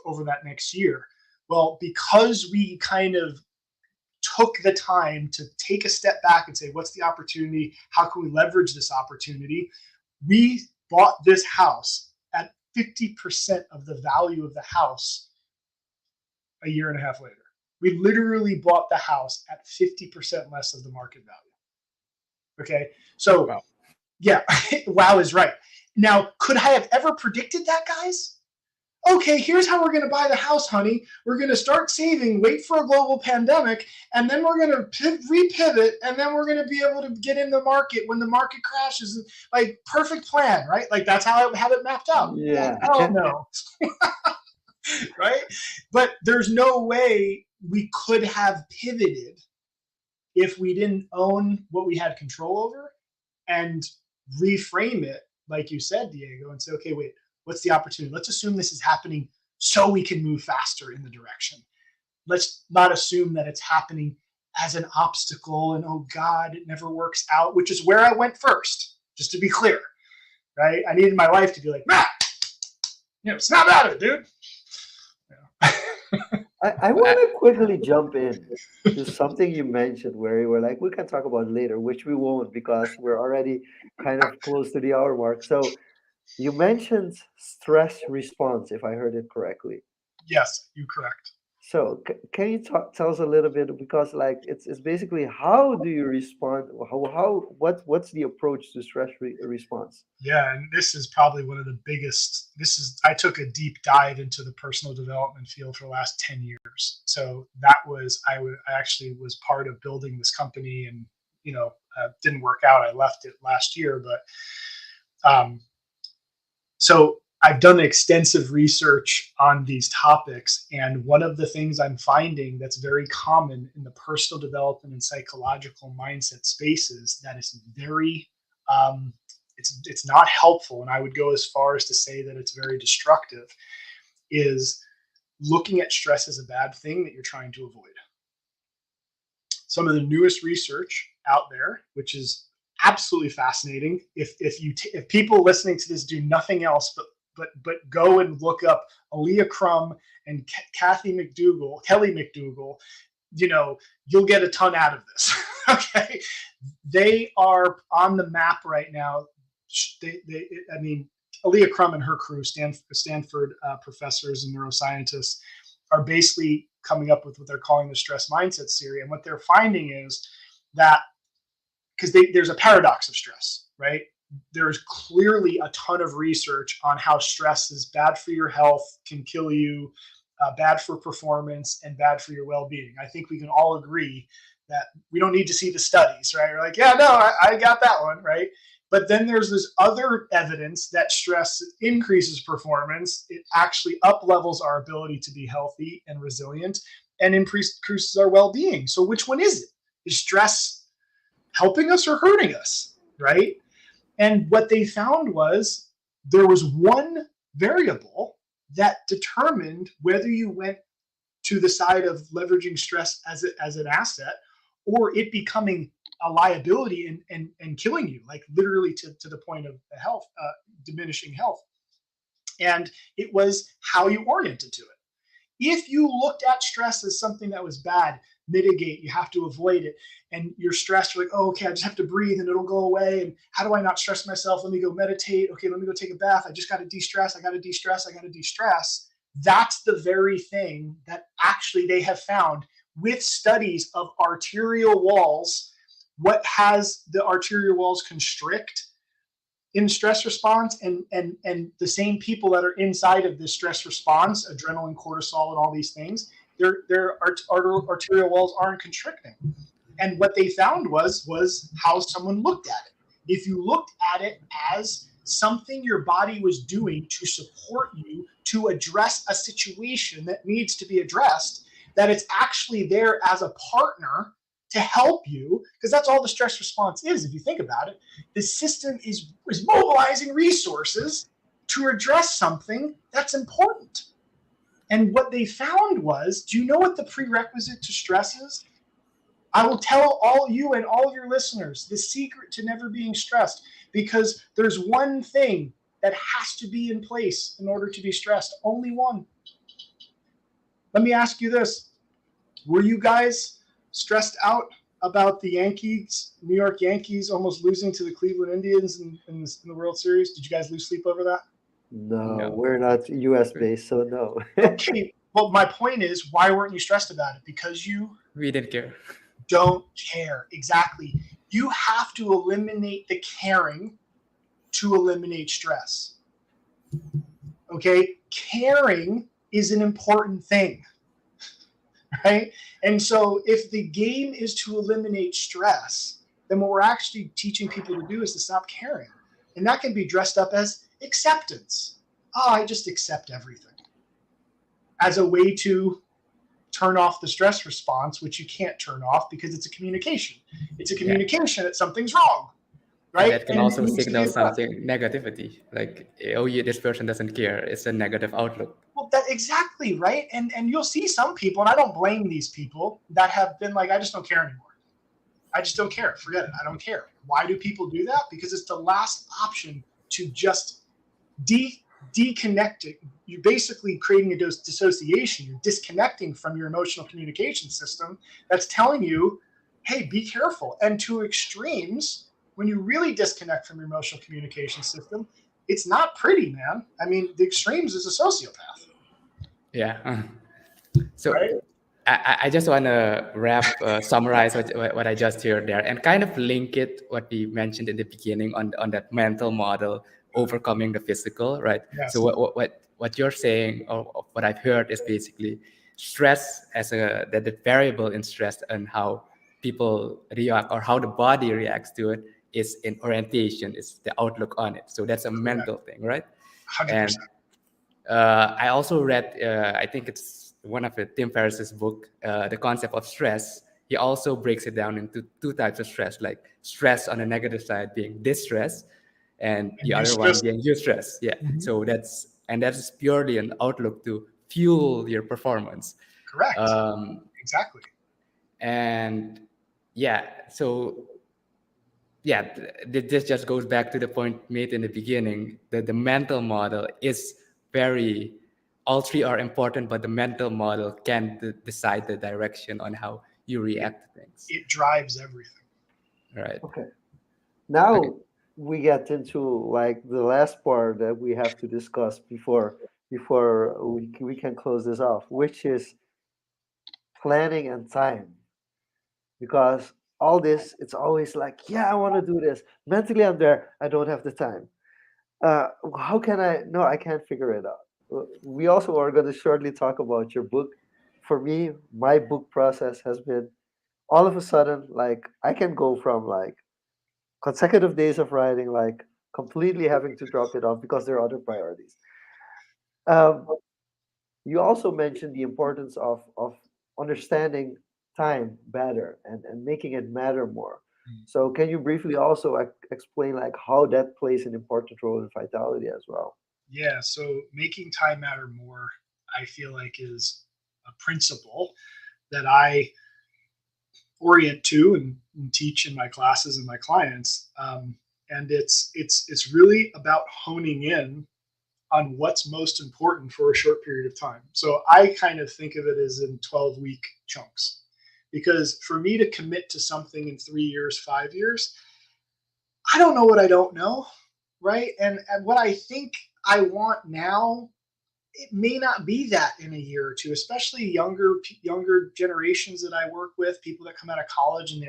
over that next year. Well, because we kind of took the time to take a step back and say, what's the opportunity? How can we leverage this opportunity? We bought this house at 50% of the value of the house a year and a half later. We literally bought the house at 50% less of the market value. Okay. So, wow. Yeah, wow is right. Now, could I have ever predicted that, guys? Okay, here's how we're going to buy the house, honey. We're going to start saving, wait for a global pandemic, and then we're going to repivot, and then we're going to be able to get in the market when the market crashes. Like, perfect plan, right? Like, that's how I have it mapped out. Yeah. Hell no. Right? But there's no way we could have pivoted if we didn't own what we had control over and reframe it, like you said, Diego, and say, okay, wait, What's the opportunity? Let's assume this is happening so we can move faster in the direction. Let's not assume that it's happening as an obstacle and, oh God, it never works out, which is where I went first, just to be clear, right? I needed my wife to be like, Matt, snap out of it, dude. I want to quickly jump in to something you mentioned where you were like, we can talk about it later, which we won't because we're already kind of close to the hour mark. So you mentioned stress response, if I heard it correctly. Yes, you're correct. So can you tell us a little bit because like it's basically how do you respond? What's the approach to stress response? Yeah, and this is probably one of the biggest. I took a deep dive into the personal development field for the last 10 years. So that was I actually was part of building this company, and didn't work out. I left it last year, but so I've done extensive research on these topics, and one of the things I'm finding that's very common in the personal development and psychological mindset spaces that is very it's not helpful, and I would go as far as to say that it's very destructive, is looking at stress as a bad thing that you're trying to avoid. Some of the newest research out there, which is absolutely fascinating, if people listening to this do nothing else but go and look up Aaliyah Crum and Kelly McDougall, you'll get a ton out of this. Okay, they are on the map right now. Aaliyah Crum and her crew, Stanford professors and neuroscientists, are basically coming up with what they're calling the stress mindset theory. And what they're finding is that because there's a paradox of stress, right? There's clearly a ton of research on how stress is bad for your health, can kill you, bad for performance, and bad for your well-being. I think we can all agree that we don't need to see the studies, right? We're like, yeah, no, I got that one, right? But then there's this other evidence that stress increases performance. It actually up-levels our ability to be healthy and resilient and increases our well-being. So which one is it? Is stress helping us or hurting us, right? And what they found was there was one variable that determined whether you went to the side of leveraging stress as an asset or it becoming a liability and killing you, like literally to the point of health, diminishing health. And it was how you oriented to it. If you looked at stress as something that was bad, mitigate, you have to avoid it, and you're stressed, you're like, oh, okay, I just have to breathe and it'll go away. And how do I not stress myself? Let me go meditate. Okay, let me go take a bath. I just got to de-stress. I got to de-stress. I got to de-stress. That's the very thing that actually they have found with studies of arterial walls. What has the arterial walls constrict in stress response, and the same people that are inside of this stress response, adrenaline, cortisol, and all these things, their arterial walls aren't constricting. And what they found was how someone looked at it. If you looked at it as something your body was doing to support you to address a situation that needs to be addressed, that it's actually there as a partner to help you, because that's all the stress response is. If you think about it, the system is mobilizing resources to address something that's important. And what they found was, do you know what the prerequisite to stress is? I will tell all you and all of your listeners the secret to never being stressed, because there's one thing that has to be in place in order to be stressed. Only one. Let me ask you this. Were you guys stressed out about the New York Yankees almost losing to the Cleveland Indians in the World Series? Did you guys lose sleep over that? No, we're not US based, so no. Okay. Well, my point is, why weren't you stressed about it? Because we didn't care. Don't care. Exactly. You have to eliminate the caring to eliminate stress. Okay? Caring is an important thing. Right? And so if the game is to eliminate stress, then what we're actually teaching people to do is to stop caring. And that can be dressed up as acceptance. Oh, I just accept everything. As a way to turn off the stress response, which you can't turn off because it's a communication. It's a communication that something's wrong. And right? that can And it also needs to be signal addressed. something negativity, like, oh, yeah, this person doesn't care. It's a negative outlook. Well, that exactly, right? And you'll see some people, and I don't blame these people that have been like, I just don't care anymore. I just don't care. Forget it. I don't care. Why do people do that? Because it's the last option to just deconnect it. You're basically creating a dissociation. You're disconnecting from your emotional communication system that's telling you, hey, be careful. And to extremes, when you really disconnect from your emotional communication system, it's not pretty, man. I mean, the extremes is a sociopath, Yeah. So right? I just want to summarize what I just heard there, and kind of link it what we mentioned in the beginning on that mental model overcoming the physical, right? So Yes. what you're saying, or what I've heard, is basically stress as the variable in stress and how people react, or how the body reacts to it, is in orientation, is the outlook on it. So that's a Correct. mental thing, right? And 100%. I also read, I think it's one of the Tim Ferriss's book, The Concept of Stress. He also breaks it down into two types of stress, like stress on the negative side being distress, and And the you other one stress. being eustress. Yeah. Mhm. So that's purely an outlook to fuel your performance. Correct. Um, Exactly. and yeah, so yeah, this just goes back to the point made in the beginning that the mental model is very, all three are important, but the mental model can decide the direction on how you It, react to things. it drives everything. Right. Okay. Okay. Now we get into like the last part that we have to discuss before we can close this off, which is planning and time. Because all this, it's always like, yeah, I want to do this. Mentally, I'm there. I don't have the time. How can I? No, I can't figure it out. We also are going to shortly talk about your book. For me, my book process has been all of a sudden like I can go from like consecutive days of writing, like completely having to drop it off because there are other priorities. Um, you also mentioned the importance of understanding time better and making it matter more. So can you briefly also explain like how that plays an important role in vitality as well? Yeah. So making time matter more, I feel like, is a principle that I orient to and teach in my classes and my clients. And it's really about honing in on what's most important for a short period of time. So I kind of think of it as in 12-week chunks. Because for me to commit to something in 3 years, 5 years, I don't know what I don't know, right? And what I think I want now, it may not be that in a year or two, especially younger generations that I work with, people that come out of college and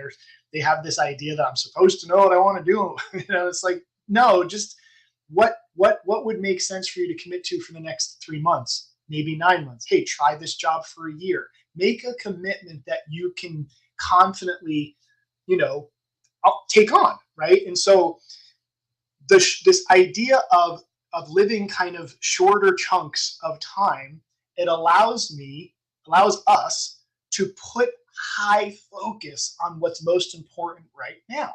they have this idea that I'm supposed to know what I want to do. It's like, no, just what would make sense for you to commit to for the next 3 months, maybe 9 months. Hey, try this job for a year. Make a commitment that you can confidently, you know, take on, right? And so this idea of living kind of shorter chunks of time, it allows us to put high focus on what's most important right now.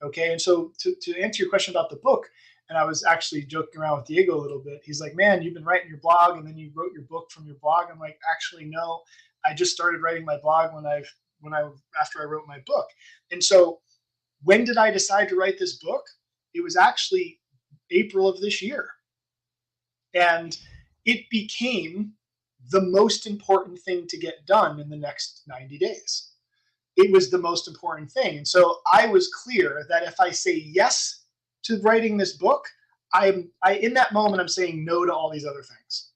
Okay. And so to answer your question about the book, and I was actually joking around with Diego a little bit. He's like, man, you've been writing your blog and then you wrote your book from your blog. I'm like, actually, no, I just started writing my blog after I wrote my book. And so when did I decide to write this book? It was actually April of this year. And it became the most important thing to get done in the next 90 days. It was the most important thing. And so I was clear that if I say yes to writing this book, I in that moment I'm saying no to all these other things.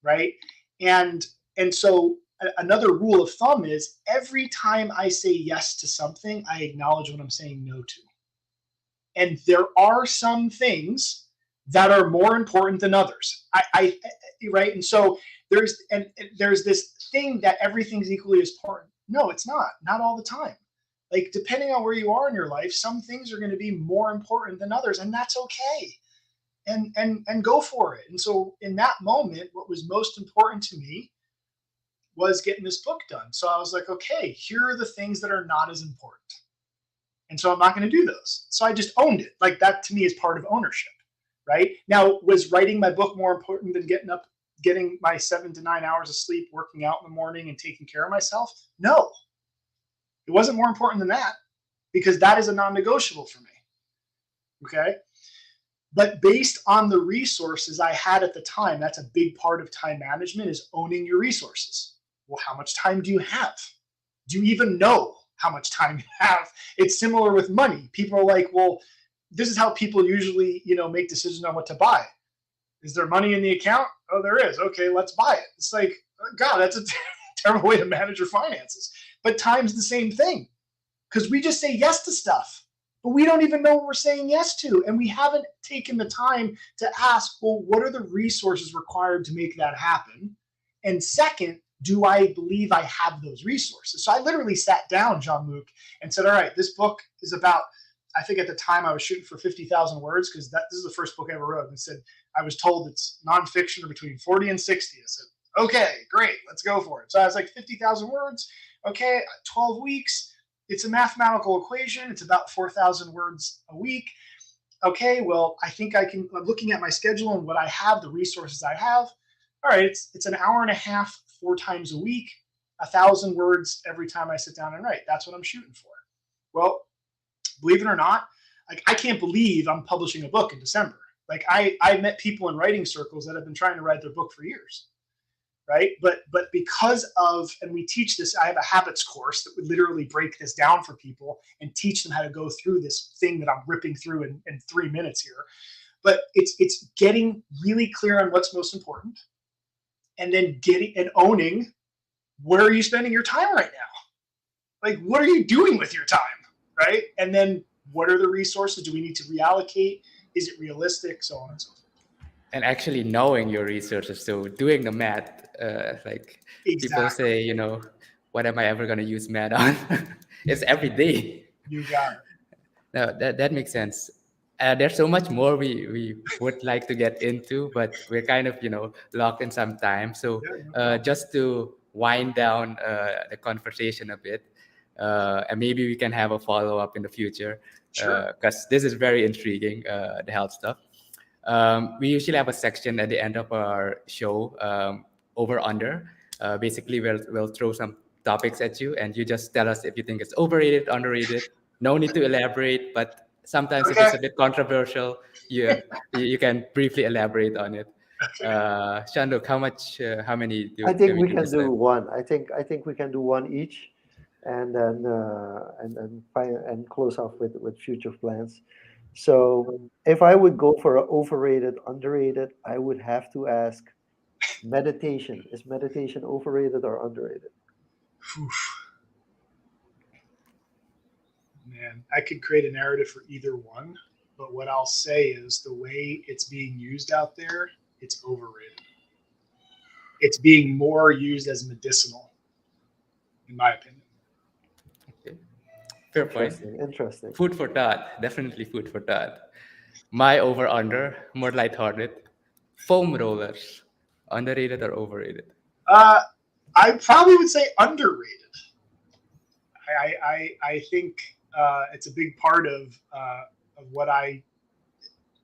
Right? And so another rule of thumb is every time I say yes to something, I acknowledge what I'm saying no to. And there are some things that are more important than others. Right. And so there's this thing that everything's equally as important. No, it's not all the time. Like, depending on where you are in your life, some things are going to be more important than others, and that's okay. And go for it. And so in that moment, what was most important to me was getting this book done. So I was like, okay, here are the things that are not as important. And so I'm not going to do those. So I just owned it. Like that to me is part of ownership, right? Now, was writing my book more important than getting my 7 to 9 hours of sleep, working out in the morning, and taking care of myself? No, it wasn't more important than that, because that is a non-negotiable for me. Okay. But based on the resources I had at the time, that's a big part of time management, is owning your resources. Well, how much time do you have? Do you even know how much time you have? It's similar with money. People are like, well, this is how people usually, make decisions on what to buy. Is there money in the account? Oh, there is. Okay, let's buy it. It's like, God, that's a terrible way to manage your finances. But time's the same thing, because we just say yes to stuff, but we don't even know what we're saying yes to. And we haven't taken the time to ask, well, what are the resources required to make that happen? And second, do I believe I have those resources? So I literally sat down, Jean-Luc, and said, all right, this book is about, I think at the time I was shooting for 50,000 words, because this is the first book I ever wrote. And said, I was told it's nonfiction or between 40 and 60. I said, okay, great, let's go for it. So I was like, 50,000 words. Okay, 12 weeks. It's a mathematical equation. It's about 4,000 words a week. Okay, well, I think I'm looking at my schedule and what I have, the resources I have. All right, it's an hour and a half, 4 times a week, 1,000 words every time I sit down and write. That's what I'm shooting for. Well, believe it or not, like, I can't believe I'm publishing a book in December. Like I met people in writing circles that have been trying to write their book for years. Right. But because of, and we teach this, I have a habits course that would literally break this down for people and teach them how to go through this thing that I'm ripping through in 3 minutes here. But it's getting really clear on what's most important, and then getting and owning, where are you spending your time right now? Like, what are you doing with your time? Right. And then what are the resources? Do we need to reallocate? Is it realistic? So on and so forth. And actually knowing your resources, so doing the math, like people Exactly. say, what am I ever going to use math on? It's every day. You got it. No, that makes sense. There's so much more we would like to get into, but we're kind of locked in some time. So Yeah, no problem. just to wind down the conversation a bit, and maybe we can have a follow up in the future, Sure. because this is very intriguing, the health stuff. We usually have a section at the end of our show, over under. Basically, we'll throw some topics at you, and you just tell us if you think it's overrated, underrated. No need to elaborate, but sometimes if Okay. it's a bit controversial, you can briefly elaborate on it. Shanduk, how many I can think we we do can this do time? one. I think we can do one each, and then and close off with future plans. So if I would go for a overrated, underrated, I would have to ask meditation. Is meditation overrated or underrated? Oof, man, I could create a narrative for either one, but what I'll say is the way it's being used out there, it's overrated. It's being more used as medicinal, in my opinion. Okay. Fair point. Interesting, interesting. Food for thought. Definitely food for thought. My over under, more lighthearted. Foam rollers. Underrated or overrated? Uh, I probably would say underrated. I think it's a big part of what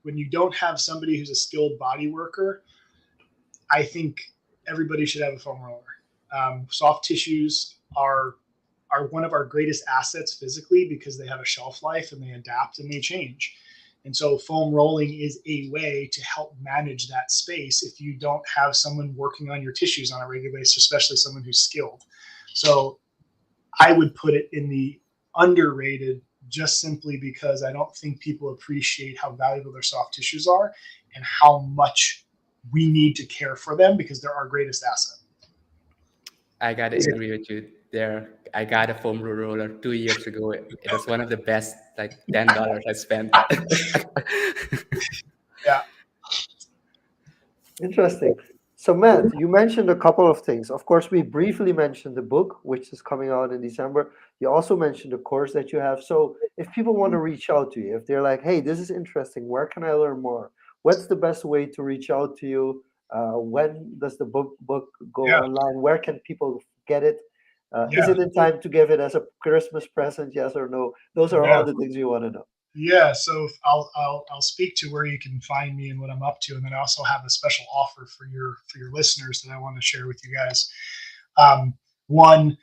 when you don't have somebody who's a skilled body worker, I think everybody should have a foam roller. Soft tissues are one of our greatest assets physically, because they have a shelf life and they adapt and they change. And so foam rolling is a way to help manage that space if you don't have someone working on your tissues on a regular basis, especially someone who's skilled. So I would put it in the underrated, just simply because I don't think people appreciate how valuable their soft tissues are and how much we need to care for them, because they're our greatest asset. I gotta Is it? agree with you there. I got a foam roller 2 years ago. It was one of the best, like $10 I spent. Yeah. Interesting. So, Matt, you mentioned a couple of things. Of course, we briefly mentioned the book, which is coming out in December. You also mentioned the course that you have. So, if people want to reach out to you, if they're like, hey, this is interesting, where can I learn more? What's the best way to reach out to you? When does the book go Yeah. online? Where can people get it? Is Yeah. it in time to give it as a Christmas present? Yes or no? Those are Yeah. all the things we want to know. Yeah, so I'll speak to where you can find me and what I'm up to, and then I also have a special offer for your listeners that I want to share with you guys. One,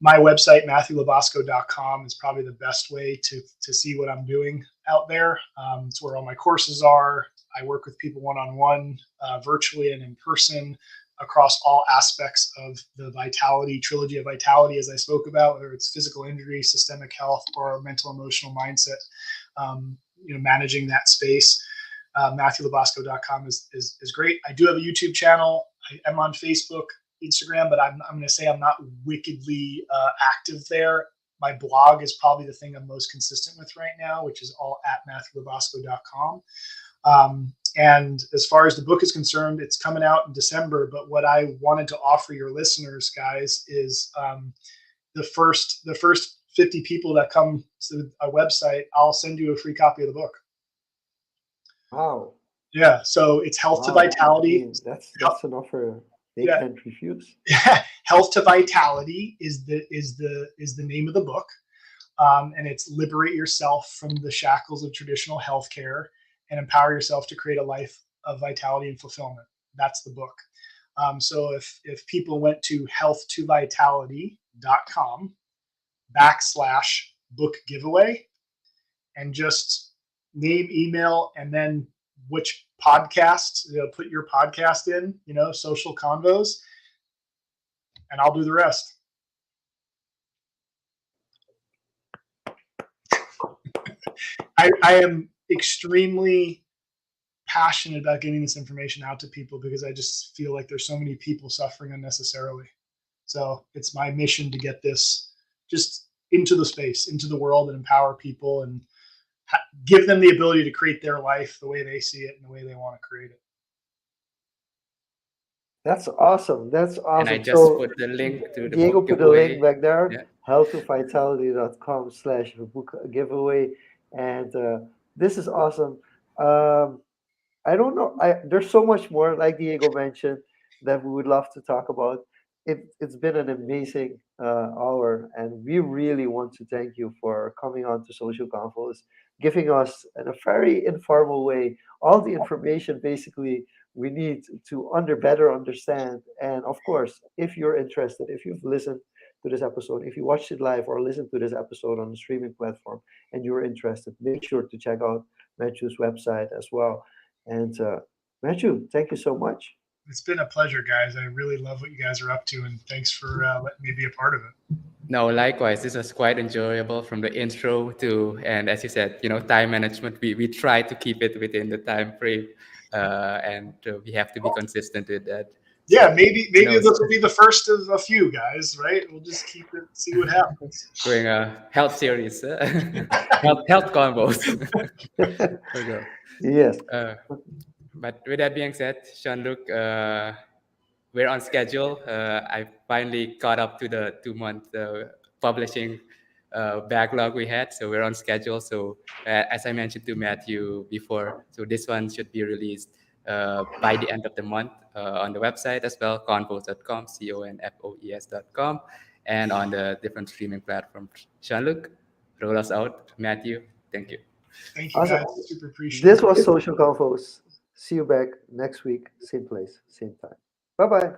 my website matthewlabosco.com is probably the best way to see what I'm doing out there. It's where all my courses are. I work with people one on one, virtually and in person, across all aspects of the vitality trilogy of vitality, as I spoke about, whether it's physical injury, systemic health, or mental emotional mindset. Managing that space. MatthewLabosco.com is great. I do have a YouTube channel. I am on Facebook, Instagram, but I'm going to say I'm not wickedly active there. My blog is probably the thing I'm most consistent with right now, which is all at MatthewLabosco.com. And as far as the book is concerned, it's coming out in December. But what I wanted to offer your listeners, guys, is the first 50 people that come to our website, I'll send you a free copy of the book. Wow. Yeah, so it's Health to Wow. I Vitality. mean, that's an offer they Yeah. can't refuse. Health to Vitality is the name of the book, and it's liberate yourself from the shackles of traditional healthcare and empower yourself to create a life of vitality and fulfillment. That's the book. So if people went to healthtovitality.com /book giveaway and just name, email, and then which podcast, put your podcast in, social convos, and I'll do the rest. I am extremely passionate about getting this information out to people because I just feel like there's so many people suffering unnecessarily. So it's my mission to get this just into the space, into the world, and empower people and give them the ability to create their life the way they see it and the way they want to create it. That's awesome. That's And I awesome. just So put the link to the Diego book put a link giveaway. back there, Yeah. healthtovitality.com /book giveaway. And this is awesome. I don't know. There's so much more, like Diego mentioned, that we would love to talk about. It's been an amazing hour, and we really want to thank you for coming on to Social Confoes, giving us in a very informal way all the information basically we need to better understand. And of course, if you're interested, if you've listened to this episode, if you watched it live or listened to this episode on the streaming platform, and you're interested, make sure to check out Matthew's website as well. And Matthew, thank you so much. It's been a pleasure, guys. I really love what you guys are up to, and thanks for letting me be a part of it. No, likewise, this was quite enjoyable from the intro to, and as you said, time management. We try to keep it within the time frame, and we have to be consistent with that. Yeah, So, maybe this will be the first of a few, guys. Right? We'll just keep it, see what happens. doing a health series, health combos. Okay. Yes. But with that being said, Jean-Luc, we're on schedule. I finally caught up to the 2 month publishing backlog we had. So we're on schedule. So as I mentioned to Matthew before, so this one should be released by the end of the month on the website as well, confoes.com, confoes.com, and on the different streaming platforms. Jean-Luc, roll us out. Matthew, thank you. Thank you, Awesome. guys. Super appreciate This it. was Social Confoes. See you back next week, same place, same time. Bye bye.